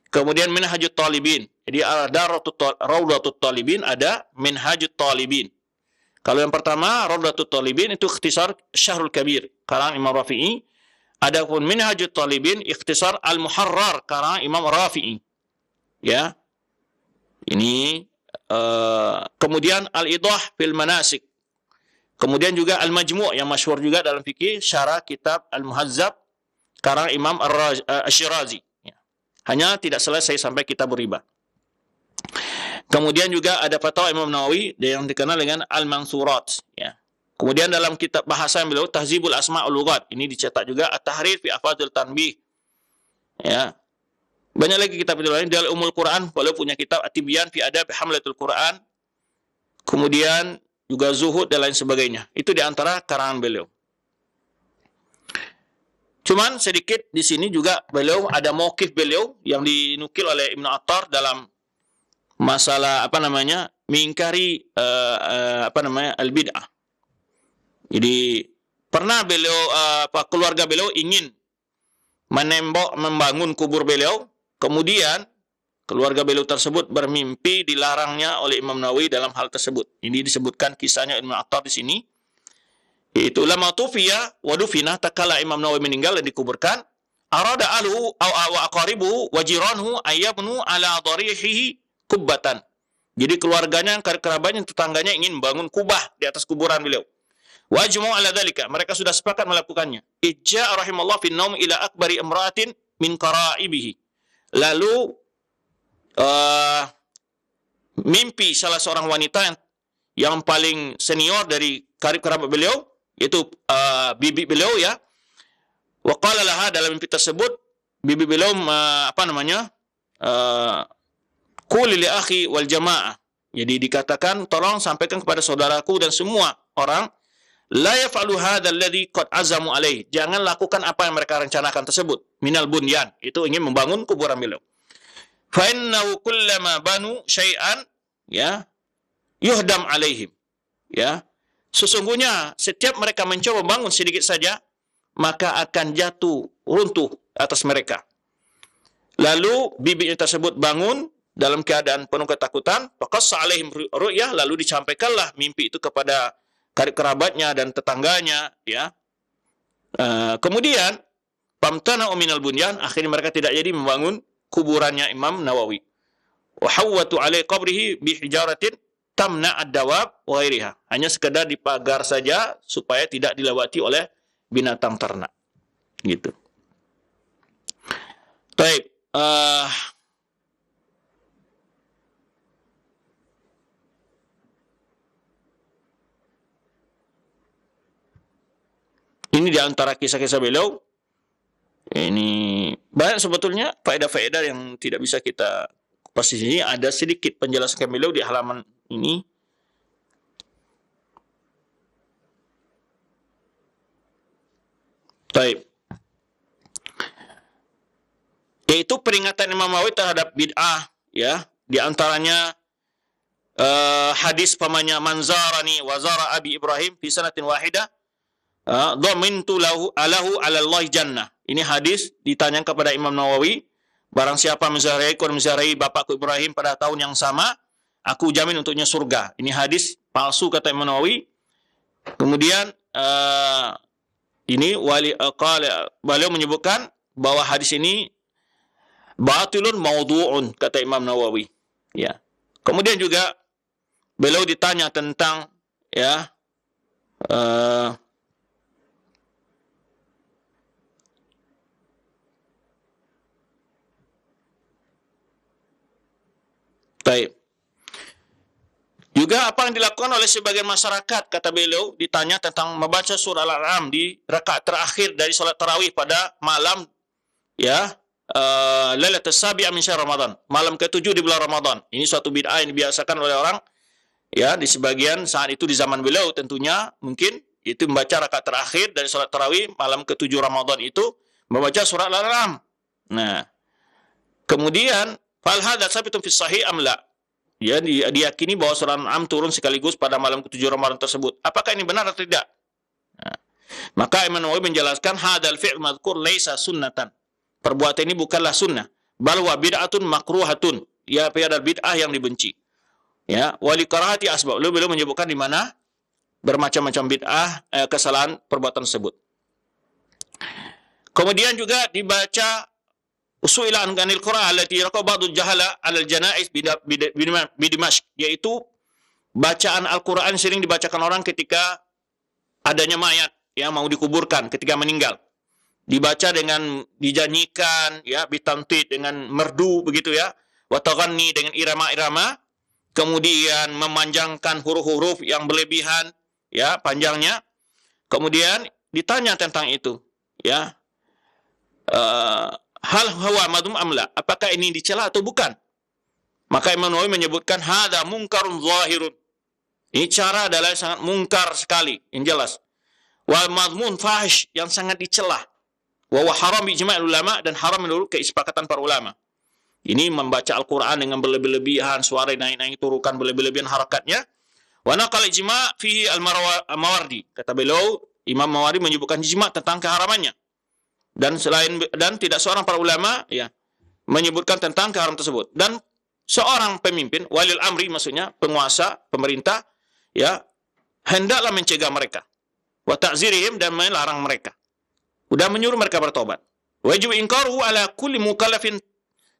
Kemudian Minhajut Talibin. Jadi ada Rawdatut Talibin, ada Minhajut Talibin. Kalau yang pertama Rawdatut Talibin itu ikhtisar Syahrul Kabir karangan Imam Rafi'i. Adapun Minhajut Talibin ikhtisar Al-Muharrar karangan Imam Rafi'i. Ya. Ini kemudian Al-Idah fil Manasik. Kemudian juga Al-Majmu' yang masyhur juga dalam fikih, syarah kitab Al-Muhazzab karang Imam Asy-Syirazi. Ya. Hanya tidak selesai sampai kitab riba. Kemudian juga ada fatwa Imam Nawawi yang dikenal dengan Al-Mansurat. Ya. Kemudian dalam kitab bahasa yang beliau Tahzibul Asma' wal Lughat, ini dicetak juga At-Tahrir fi Afadhil Tanbih. Ya. Banyak lagi kitab lain dalam Ummul Quran, beliau punya kitab At-Tibyan fi Adab Hamlatul Quran. Kemudian juga Zuhud dan lain sebagainya. Itu di antara karangan beliau. Cuman sedikit di sini juga beliau ada mauqif beliau yang dinukil oleh Ibnu Attar dalam masalah mengingkari al-bid'ah. Jadi pernah beliau keluarga beliau ingin membangun kubur beliau, kemudian keluarga beliau tersebut bermimpi dilarangnya oleh Imam Nawawi dalam hal tersebut. Ini disebutkan kisahnya Ibnu Attar di sini. Yaitu lama tufiya wa dufina, tatkala Imam Nawawi meninggal dan dikuburkan, arada alu wa aqaribu wa jiranhu ayyabnu ala darihihi kubbatan. Jadi keluarganya, kerabatnya, tetangganya ingin membangun kubah di atas kuburan beliau. Wa ajma'u ala dzalika, mereka sudah sepakat melakukannya. Ijja rahimallahu fi naum ila akbari imra'atin min qara'ibihi. Lalu mimpi salah seorang wanita yang paling senior dari kerabat beliau, yaitu bibi beliau ya. Wa qala laha, dalam mimpi tersebut bibi beliau quli li akhi wal jamaah. Jadi dikatakan tolong sampaikan kepada saudaraku dan semua orang, la yaf'alu hadzal ladzi qad azamu alaih. Jangan lakukan apa yang mereka rencanakan tersebut. Minal bunyan, itu ingin membangun kuburan beliau. Fa innahu kullama banu syai'an ya yuhdam alaihim. Ya. sesungguhnya setiap mereka mencoba bangun sedikit saja, maka akan jatuh runtuh atas mereka. Lalu bibitnya tersebut bangun dalam keadaan penuh ketakutan, faqassa alaihim ru'yah, lalu disampaikanlah mimpi itu kepada karib kerabatnya dan tetangganya, ya. Kemudian famtana'u minal bunyan, akhirnya mereka tidak jadi membangun kuburannya Imam Nawawi. Wa hawwatu alai qabrihi bi hijaratin tamna ad-dawab wa ghairiha. Hanya sekedar dipagar saja supaya tidak dilewati oleh binatang ternak. Gitu. Baik, ini di antara kisah-kisah beliau. Ini banyak sebetulnya faedah-faedah yang tidak bisa kita kupas di sini. Ada sedikit penjelasan beliau di halaman ini. Baik. Yaitu peringatan Imam Nawawi terhadap bid'ah, ya. Di antaranya hadis pamannya manzarani wa zara abi Ibrahim fi sanatin wahidah dhamintu lahu alallahi jannah. Ini hadis ditanya kepada Imam Nawawi, barang siapa menziarahi bapakku Ibrahim pada tahun yang sama, aku jamin untuknya surga. Ini hadis palsu kata Imam Nawawi. Kemudian ini beliau menyebutkan bahwa hadis ini batilun maudhu'un kata Imam Nawawi, ya. Kemudian juga beliau ditanya tentang, ya, baik. Juga apa yang dilakukan oleh sebagian masyarakat, kata beliau, ditanya tentang membaca surah Al-An'am di rakaat terakhir dari salat tarawih pada malam, ya, Lailatul Sabi'ah min syahr Ramadan, malam ke-7 di bulan Ramadan. Ini suatu bid'ah yang dibiasakan oleh orang, ya, di sebagian saat itu di zaman beliau tentunya mungkin itu membaca rakaat terakhir dari salat tarawih malam ke-7 Ramadan itu membaca surah Al-An'am. Nah, kemudian fal hadza sabitun fi sahih am la? Ya, diyakini bahwa surah Al-An'am turun sekaligus pada malam ke-7 Ramadan tersebut. Apakah ini benar atau tidak? Nah, maka Imam Nawawi menjelaskan hadzal fi'l madhkur laisa sunnatan. Perbuatan ini bukanlah sunnah, bal wa bid'atun makruhatun. Ya, adalah bid'ah yang dibenci. Ya, wali karahati asbab. Beliau menyebutkan di mana bermacam-macam bid'ah, kesalahan perbuatan tersebut. Kemudian juga dibaca usuila an ganil qur'an allati raqa ba'dul jahala 'alal janaiz bi Dimashq, yaitu bacaan Al-Qur'an sering dibacakan orang ketika adanya mayat yang mau dikuburkan ketika meninggal. Dibaca dengan dijanjikan, ya, bitamtid dengan merdu begitu, ya, wa taghanni dengan irama-irama, kemudian memanjangkan huruf-huruf yang berlebihan, ya, panjangnya. Kemudian ditanya tentang itu, ya, hal huwa madhum amla, apakah ini dicela atau bukan? Maka Imam Nawawi menyebutkan hadza munkarun zahirun. Ini cara adalah sangat mungkar sekali, yang jelas. Wal madhmun fahish, yang sangat dicela. Wa haram bi ijma'il ulama, dan haram menurut kesepakatan para ulama. Ini membaca Al-Qur'an dengan berlebih-lebihan, suara naik-naik turunkan berlebih-lebihan harakatnya. Wa naqal ijma' fihi al-Mawardi. Kata beliau, Imam Mawardi menyebutkan ijma' tentang keharamannya. Dan tidak seorang para ulama, ya, menyebutkan tentang keharam tersebut. Dan seorang pemimpin, walil amri, maksudnya penguasa, pemerintah, ya, hendaklah mencegah mereka. Wa ta'zirihim, dan melarang mereka. Sudah menyuruh mereka bertobat. Wajib inkaruhu ala kulli mukallafin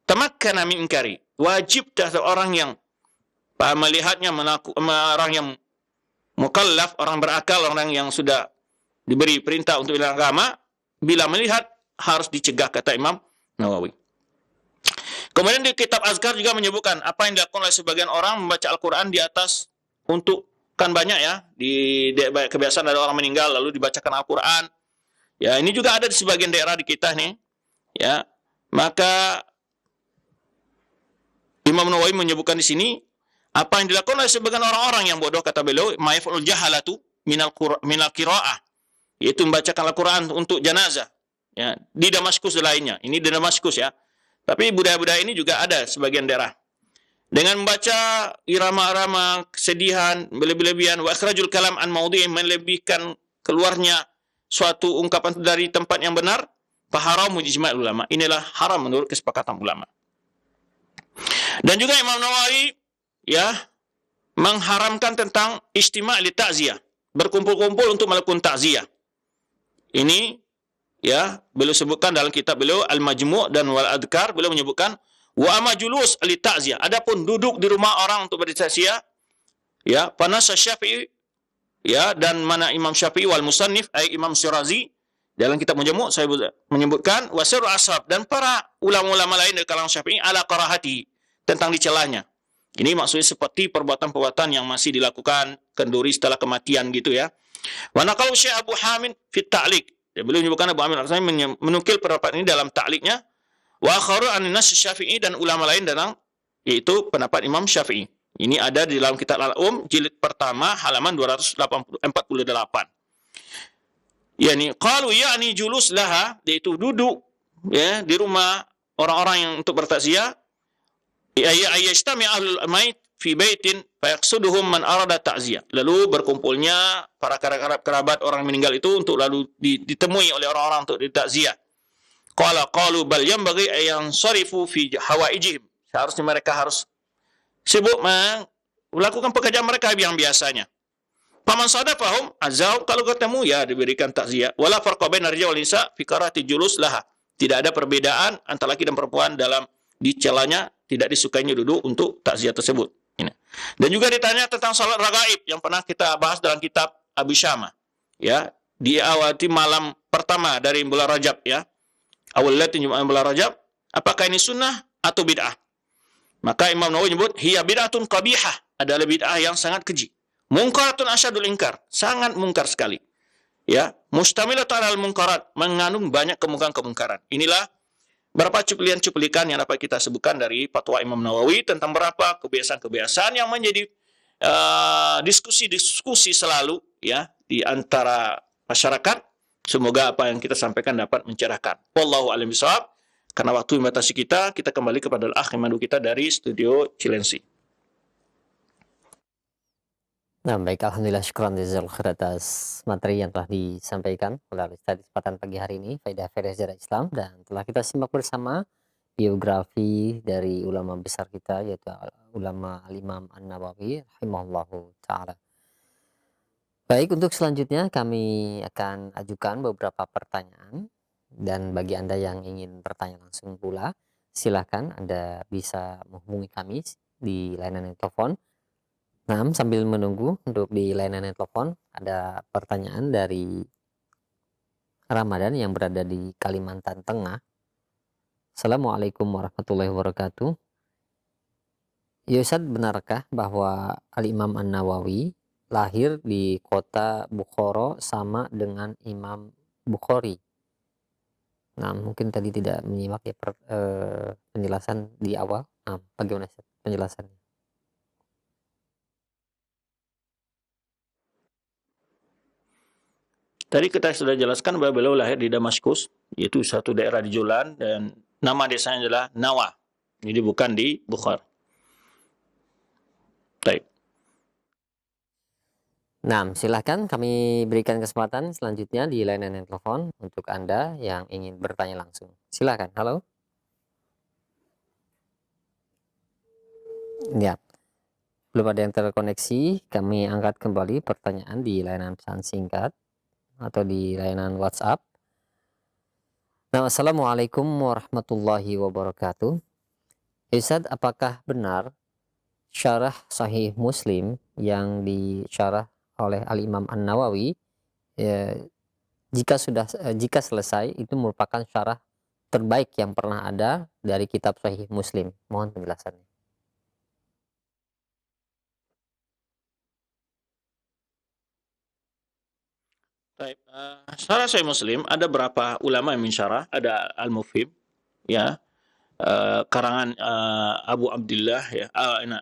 tamakkana min inkari. Wajib terhadap orang yang melihatnya, orang yang mukallaf, orang berakal, orang yang sudah diberi perintah untuk bela agama, bila melihat harus dicegah, kata Imam Nawawi. Kemudian di kitab Azkar juga menyebutkan apa yang dilakukan oleh sebagian orang membaca Al-Quran di atas, untuk, kan banyak, ya, di kebiasaan ada orang meninggal lalu dibacakan Al-Quran. Ya, ini juga ada di sebagian daerah di kita nih, ya. Maka Imam Nawawi menyebutkan di sini apa yang dilakukan oleh sebagian orang-orang yang bodoh, kata beliau, ma'iful jahalatu minal qiraah, yaitu membacakan Al-Quran untuk jenazah, ya, di Damaskus lainnya. Ini di Damaskus, ya. Tapi budaya-budaya ini juga ada sebagian daerah. dengan membaca irama-irama kesedihan, berlebih-lebihan, wa ikhrajul kalam an maudhi'i, melebihkan keluarnya suatu ungkapan dari tempat yang benar, faharam ijma' ulama. Inilah haram menurut kesepakatan ulama. Dan juga Imam Nawawi ya mengharamkan tentang istima' li ta'ziyah, berkumpul-kumpul untuk melakukan takziah. Ini ya beliau sebutkan dalam kitab beliau Al-Majmu' dan Wal Adhkar, beliau menyebutkan wa amma julus li ta'ziyah, adapun duduk di rumah orang untuk bertakziah ya, panas Syafi'i ya, dan mana Imam Syafi'i wal musannif ay Imam Syirazi dalam kitab Majmu' saya menyebutkan wasir ashab, dan para ulama-ulama lain dari kalangan Syafi'i ala karahati, tentang dicelanya. Ini maksudnya seperti perbuatan-perbuatan yang masih dilakukan kenduri setelah kematian gitu ya. Wa naqalu Syekh Abu Hamid fi ta'liq. Beliau menyebutkan Abu Hamid Al-Ghazali menukil pendapat ini dalam ta'liqnya. Wa akharu an nas Syafi'i, dan ulama lain dalam yaitu pendapat Imam Syafi'i. Ini ada di dalam kitab Al-Um jilid pertama halaman 248. Yani qalu yani julus laha, yaitu duduk ya di rumah orang-orang yang untuk bertakziah. Ayastami ahlul mait fi baitin fayaqsuduhum man arada ta'ziyah. Lalu berkumpulnya para kerabat orang meninggal itu untuk lalu ditemui oleh orang-orang untuk ditakziah. Qalu bal yanbaghi an sarifu fi hawaijihim. Seharusnya mereka harus sibuk melakukan pekerjaan mereka yang biasanya. Paman sadafahum azau, kalau ketemu ya diberikan takziah. Wala farqa baina rijal wal nisa fi karahati julus laha. Tidak ada perbedaan antara laki dan perempuan dalam dicelanya tidak disukainya duduk untuk takziah tersebut. Dan juga ditanya tentang salat ragaib yang pernah kita bahas dalam kitab Abi Syama. Ya, diawati malam pertama dari bulan Rajab ya. Awal latin bulan Rajab, apakah ini sunnah atau bid'ah? Maka Imam Nawawi menyebut hiya bid'atun qabihah, adalah bid'ah yang sangat keji. Mungkaratun asyadul inkar, sangat mungkar sekali. Ya, mustamilatun alal munkarat, mengandung banyak kemungkaran-kemungkaran. Inilah berapa cuplikan yang dapat kita sebutkan dari fatwa Imam Nawawi tentang berapa kebiasaan-kebiasaan yang menjadi diskusi-diskusi selalu ya di antara masyarakat. Semoga apa yang kita sampaikan dapat mencerahkan. Wallahu a'lam bishawab. Karena waktu membatasi kita kembali kepada al-akh Imadu kita dari studio Cilensi. Nah, baik, alhamdulillah, syukran jazakallahu khair atas materi yang telah disampaikan oleh Ustaz di kesempatan pagi hari ini, faedah-faedah sejarah Islam, dan telah kita simak bersama biografi dari ulama besar kita, yaitu ulama Al-Imam An-Nawawi rahimahullahu taala. Baik, untuk selanjutnya kami akan ajukan beberapa pertanyaan, dan bagi Anda yang ingin bertanya langsung pula, silakan Anda bisa menghubungi kami di layanan telepon. Nah, sambil menunggu untuk di layanan telepon, ada pertanyaan dari Ramadan yang berada di Kalimantan Tengah. Assalamualaikum warahmatullahi wabarakatuh. Ya Ustaz, benarkah bahwa Al-Imam An-Nawawi lahir di kota Bukhara sama dengan Imam Bukhari? Nah, mungkin tadi tidak menyimak ya penjelasan di awal. Nah, bagaimana Ustaz penjelasannya? Tadi kita sudah jelaskan bahwa beliau lahir di Damaskus, yaitu satu daerah di Julan, dan nama desanya adalah Nawa. Jadi bukan di Bukhara. Baik. Nah, silahkan kami berikan kesempatan selanjutnya di layanan telepon untuk Anda yang ingin bertanya langsung. Silahkan. Halo. Ya, belum ada yang terkoneksi. Kami angkat kembali pertanyaan di layanan pesan singkat atau di layanan WhatsApp. Nah, assalamualaikum warahmatullahi wabarakatuh. Ustaz, apakah benar syarah Sahih Muslim yang disyarah oleh Al-Imam An-Nawawi jika selesai itu merupakan syarah terbaik yang pernah ada dari kitab Sahih Muslim? Mohon penjelasannya. Baik, syarah Sahih Muslim ada berapa ulama yang mensyarah, ada Al-Mufhim ya, karangan Abu Abdullah ya,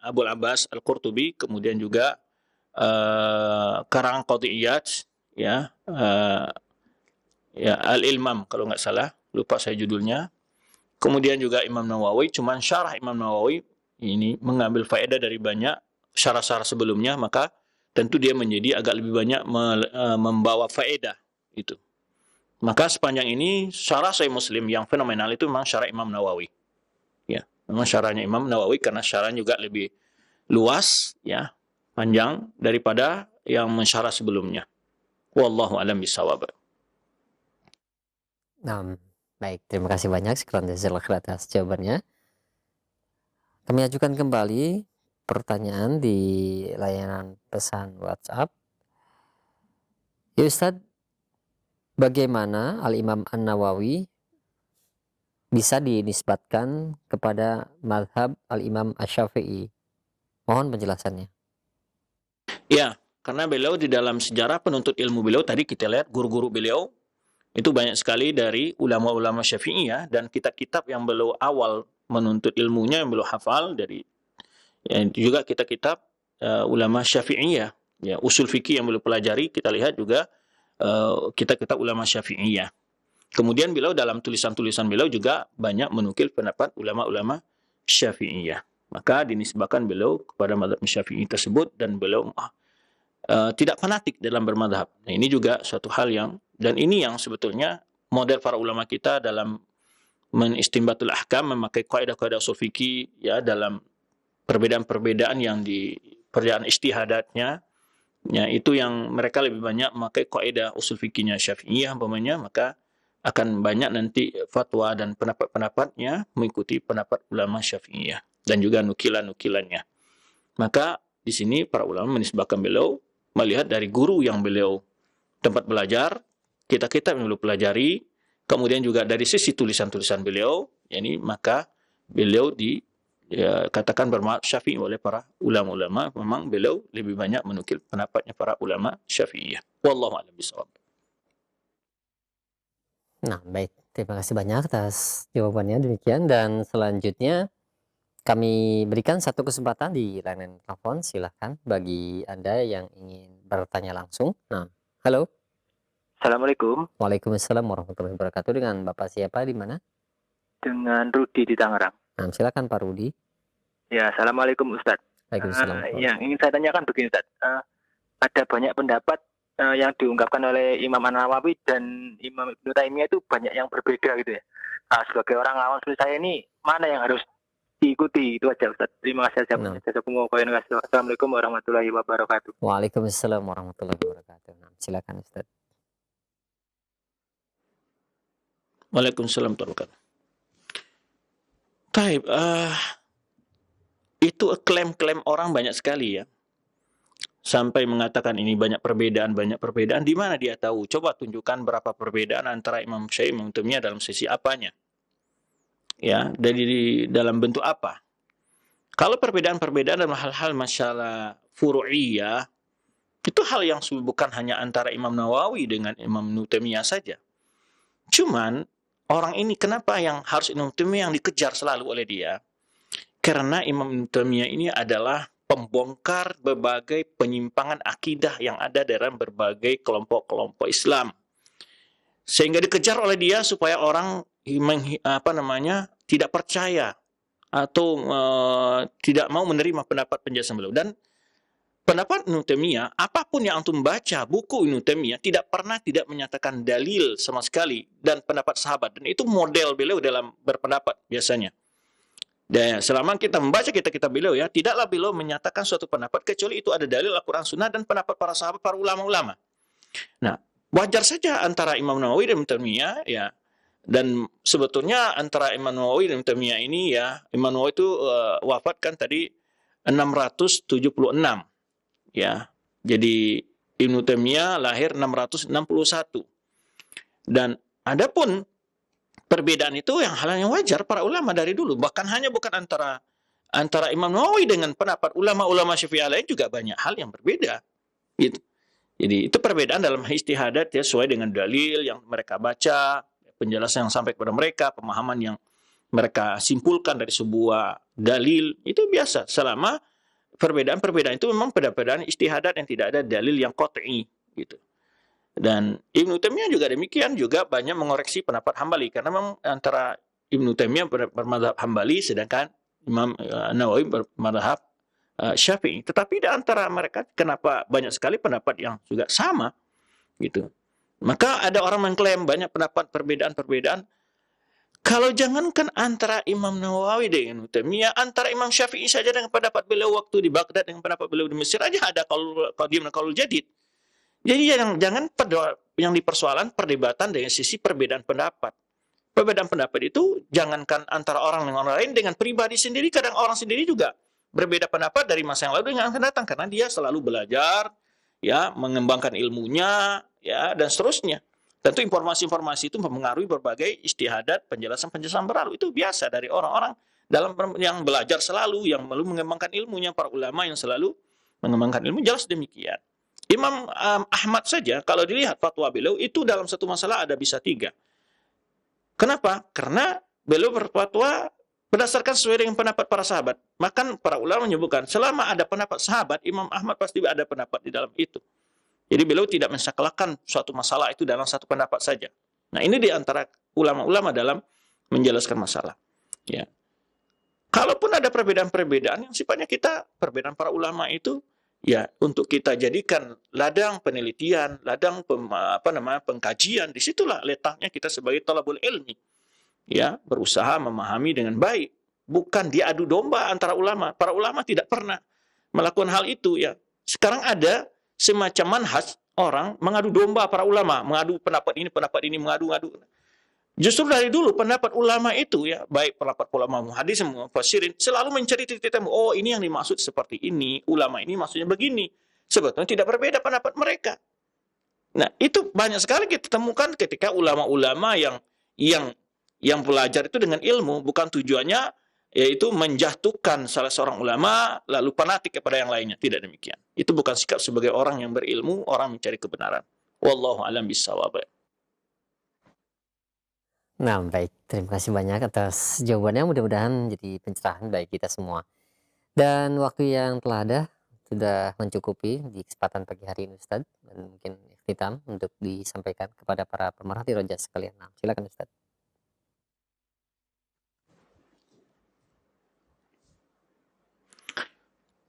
Abu Abbas Al-Qurtubi, kemudian juga karangan Qadiyat ya, ya Al-Ilmam kalau nggak salah, lupa saya judulnya. Kemudian juga Imam Nawawi, cuman syarah Imam Nawawi ini mengambil faedah dari banyak syarah-syarah sebelumnya, maka tentu dia menjadi agak lebih banyak membawa faedah itu. Maka sepanjang ini syarah Sahih Muslim yang fenomenal itu memang syarah Imam Nawawi. Ya, memang syarahnya Imam Nawawi karena syarahnya juga lebih luas, ya, panjang daripada yang mensyarah sebelumnya. Wallahu a'lam bishawab. Nah, baik, terima kasih banyak Syukran jazakallahu khairan atas jawabannya. Kami ajukan kembali pertanyaan di layanan pesan WhatsApp. Ya Ustadz, bagaimana Al-Imam An-Nawawi bisa dinisbatkan kepada madhab Al-Imam Asy-Syafi'i? Mohon penjelasannya. Ya, karena beliau di dalam sejarah penuntut ilmu beliau, tadi kita lihat guru-guru beliau, itu banyak sekali dari ulama-ulama Syafi'iyah, dan kitab-kitab yang beliau awal menuntut ilmunya, yang beliau hafal, dari ya, juga kitab-kitab ulama Syafi'iyah. Ya, usul fikih yang beliau pelajari, kita lihat juga kitab-kitab ulama Syafi'iyah. Kemudian beliau dalam tulisan-tulisan beliau juga banyak menukil pendapat ulama-ulama Syafi'iyah. Maka dinisbahkan beliau kepada mazhab Syafi'i tersebut, dan beliau tidak fanatik dalam bermadhab. Nah, ini juga suatu hal yang, dan ini yang sebetulnya model para ulama kita dalam menistimbatul ahkam, memakai kaidah-kaidah usul fikih, ya, dalam perbedaan-perbedaan yang di perjalanan ijtihadatnya, ya, itu yang mereka lebih banyak memakai kaidah usul fikihnya Syafi'iyah umpamanya, maka akan banyak nanti fatwa dan pendapat-pendapatnya mengikuti pendapat ulama Syafi'iyah dan juga nukilan-nukilannya. Maka di sini para ulama menisbahkan beliau melihat dari guru yang beliau tempat belajar, kitab-kitab yang beliau pelajari, kemudian juga dari sisi tulisan-tulisan beliau, yakni maka beliau katakan bermadhab Syafi'i oleh para ulama-ulama. Memang beliau lebih banyak menukil pendapatnya para ulama Syafi'iyah. Wallahu a'lam bishawab. Nah, baik. Terima kasih banyak atas jawabannya demikian, dan selanjutnya kami berikan satu kesempatan di layanan telepon. Silahkan bagi Anda yang ingin bertanya langsung. Nah, halo. Assalamualaikum. Waalaikumsalam warahmatullahi wabarakatuh. Dengan Bapak siapa, di mana? Dengan Rudi di Tangerang. Nah, silakan Pak Rudi. Ya, Assalamualaikum Ustadz. Waalaikumsalam. Yang ingin saya tanyakan begini Ustadz. Ada banyak pendapat yang diungkapkan oleh Imam An-Nawawi dan Imam Ibnu Taimiyah itu banyak yang berbeda gitu ya. Sebagai orang awam seperti saya ini, mana yang harus diikuti? Itu aja Ustadz. Terima kasih. Assalamualaikum warahmatullahi wabarakatuh. Waalaikumsalam warahmatullahi wabarakatuh. Nah, silakan Ustadz. Waalaikumsalam warahmatullahi wabarakatuh. Taib, itu klaim-klaim orang banyak sekali ya. Sampai mengatakan ini banyak perbedaan. Di mana dia tahu? Coba tunjukkan berapa perbedaan antara Imam Syafi'i, Imam Taimiyah dalam sisi apanya? Ya, dari dalam bentuk apa? Kalau perbedaan-perbedaan dalam hal-hal masalah furu'iyah, itu hal yang bukan hanya antara Imam Nawawi dengan Imam Ibnu Taimiyah saja. Cuman orang ini kenapa yang harus Imam Taimiyah yang dikejar selalu oleh dia? Karena Imam Ibnu Taimiyah ini adalah pembongkar berbagai penyimpangan akidah yang ada dalam berbagai kelompok-kelompok Islam. Sehingga dikejar oleh dia supaya orang tidak percaya atau tidak mau menerima pendapat penjelasan beliau. Dan pendapat Ibnu Taimiyah, apapun yang antum baca buku Ibnu Taimiyah, tidak pernah tidak menyatakan dalil sama sekali dan pendapat sahabat. Dan itu model beliau dalam berpendapat biasanya. Dan selama kita membaca kitab-kitab beliau ya, tidaklah beliau menyatakan suatu pendapat kecuali itu ada dalil Al-Quran Sunnah dan pendapat para sahabat, para ulama-ulama. Nah, wajar saja antara Imam Nawawi dan Ibnu Taimiyah ya. Dan sebetulnya antara Imam Nawawi dan Ibnu Taimiyah ini ya, Imam Nawawi itu wafat kan tadi 676 ya. Jadi Ibnu Taimiyah lahir 661. Dan adapun perbedaan itu yang hal yang wajar para ulama dari dulu. Bahkan bukan antara Imam Nawawi dengan pendapat ulama-ulama Syafi'i lain juga banyak hal yang berbeda. Gitu. Jadi itu perbedaan dalam istihadat ya, sesuai dengan dalil yang mereka baca, penjelasan yang sampai kepada mereka, pemahaman yang mereka simpulkan dari sebuah dalil, itu biasa. Selama perbedaan-perbedaan itu memang perbedaan istihadat yang tidak ada dalil yang qat'i gitu. Dan Ibnu Taimiyah juga demikian, juga banyak mengoreksi pendapat Hambali karena memang antara Ibnu Taimiyah bermadzhab Hambali sedangkan Imam Nawawi bermadhab Syafi'i. Tetapi di antara mereka kenapa banyak sekali pendapat yang juga sama gitu. Maka ada orang mengklaim banyak pendapat perbedaan-perbedaan. Kalau jangankan antara Imam Nawawi dengan Taimiyah, antara Imam Syafi'i saja dengan pendapat beliau waktu di Baghdad dengan pendapat beliau di Mesir aja ada kalau jadid. Jadi jangan yang dipersoalan perdebatan dengan sisi perbedaan pendapat. Perbedaan pendapat itu jangankan antara orang dengan orang lain, dengan pribadi sendiri, kadang orang sendiri juga berbeda pendapat dari masa yang lalu dengan akan datang karena dia selalu belajar, ya, mengembangkan ilmunya, ya, dan seterusnya. Tentu informasi-informasi itu mempengaruhi berbagai istihadat, penjelasan-penjelasan berlalu. Itu biasa dari orang-orang dalam yang belajar selalu, yang selalu mengembangkan ilmunya, para ulama yang selalu mengembangkan ilmu, jelas demikian. Imam Ahmad saja, kalau dilihat fatwa beliau, itu dalam satu masalah ada bisa 3. Kenapa? Karena beliau berfatwa berdasarkan sesuai dengan pendapat para sahabat. Maka para ulama menyebutkan, selama ada pendapat sahabat, Imam Ahmad pasti ada pendapat di dalam itu. Jadi beliau tidak mensaklahkan suatu masalah itu dalam satu pendapat saja. Nah, ini di antara ulama-ulama dalam menjelaskan masalah. Ya. Kalaupun ada perbedaan-perbedaan yang sifatnya perbedaan para ulama itu, ya, untuk kita jadikan ladang penelitian, ladang pengkajian, disitulah letaknya kita sebagai thalabul ilmi. Ya, berusaha memahami dengan baik. Bukan diadu domba antara ulama. Para ulama tidak pernah melakukan hal itu, ya. Sekarang ada semacam manhaj orang mengadu domba para ulama, mengadu pendapat ini, mengadu-ngadu. Justru dari dulu pendapat ulama itu, ya, baik pendapat ulama muhadis, mufassirin, selalu mencari titik temu. Oh, ini yang dimaksud seperti ini, ulama ini maksudnya begini. Sebetulnya tidak berbeda pendapat mereka. Nah, itu banyak sekali kita temukan ketika ulama-ulama yang belajar itu dengan ilmu, bukan tujuannya yaitu menjatuhkan salah seorang ulama lalu fanatik kepada yang lainnya. Tidak demikian. Itu bukan sikap sebagai orang yang berilmu, orang mencari kebenaran. Wallahu a'lam bishawab. Nah, baik. Terima kasih banyak atas jawabannya. Mudah-mudahan jadi pencerahan bagi kita semua. Dan waktu yang telah ada sudah mencukupi di kesempatan pagi hari ini, Ustadz. Dan mungkin ikhtitam untuk disampaikan kepada para pemerhati roja sekalian. Nah, silakan Ustadz.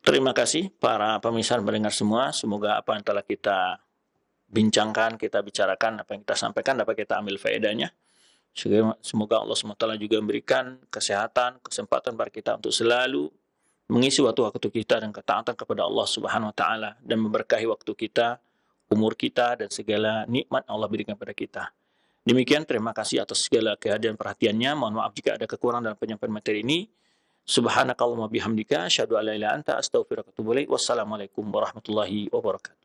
Terima kasih para pemirsa dan pendengar semua. Semoga apa yang telah kita bincangkan, kita bicarakan, apa yang kita sampaikan dapat kita ambil faedahnya. Semoga Allah SWT juga memberikan kesehatan, kesempatan bagi kita untuk selalu mengisi waktu-waktu kita dan ketaatan kepada Allah Subhanahu wa taala dan memberkahi waktu kita, umur kita, dan segala nikmat Allah berikan kepada kita. Demikian, terima kasih atas segala kehadiran perhatiannya. Mohon maaf jika ada kekurangan dalam penyampaian materi ini. Subhanakallahumma bihamdika asyhadu an la ilaha illa anta astaghfiruka wa atubu ilaik. Wassalamualaikum warahmatullahi wabarakatuh.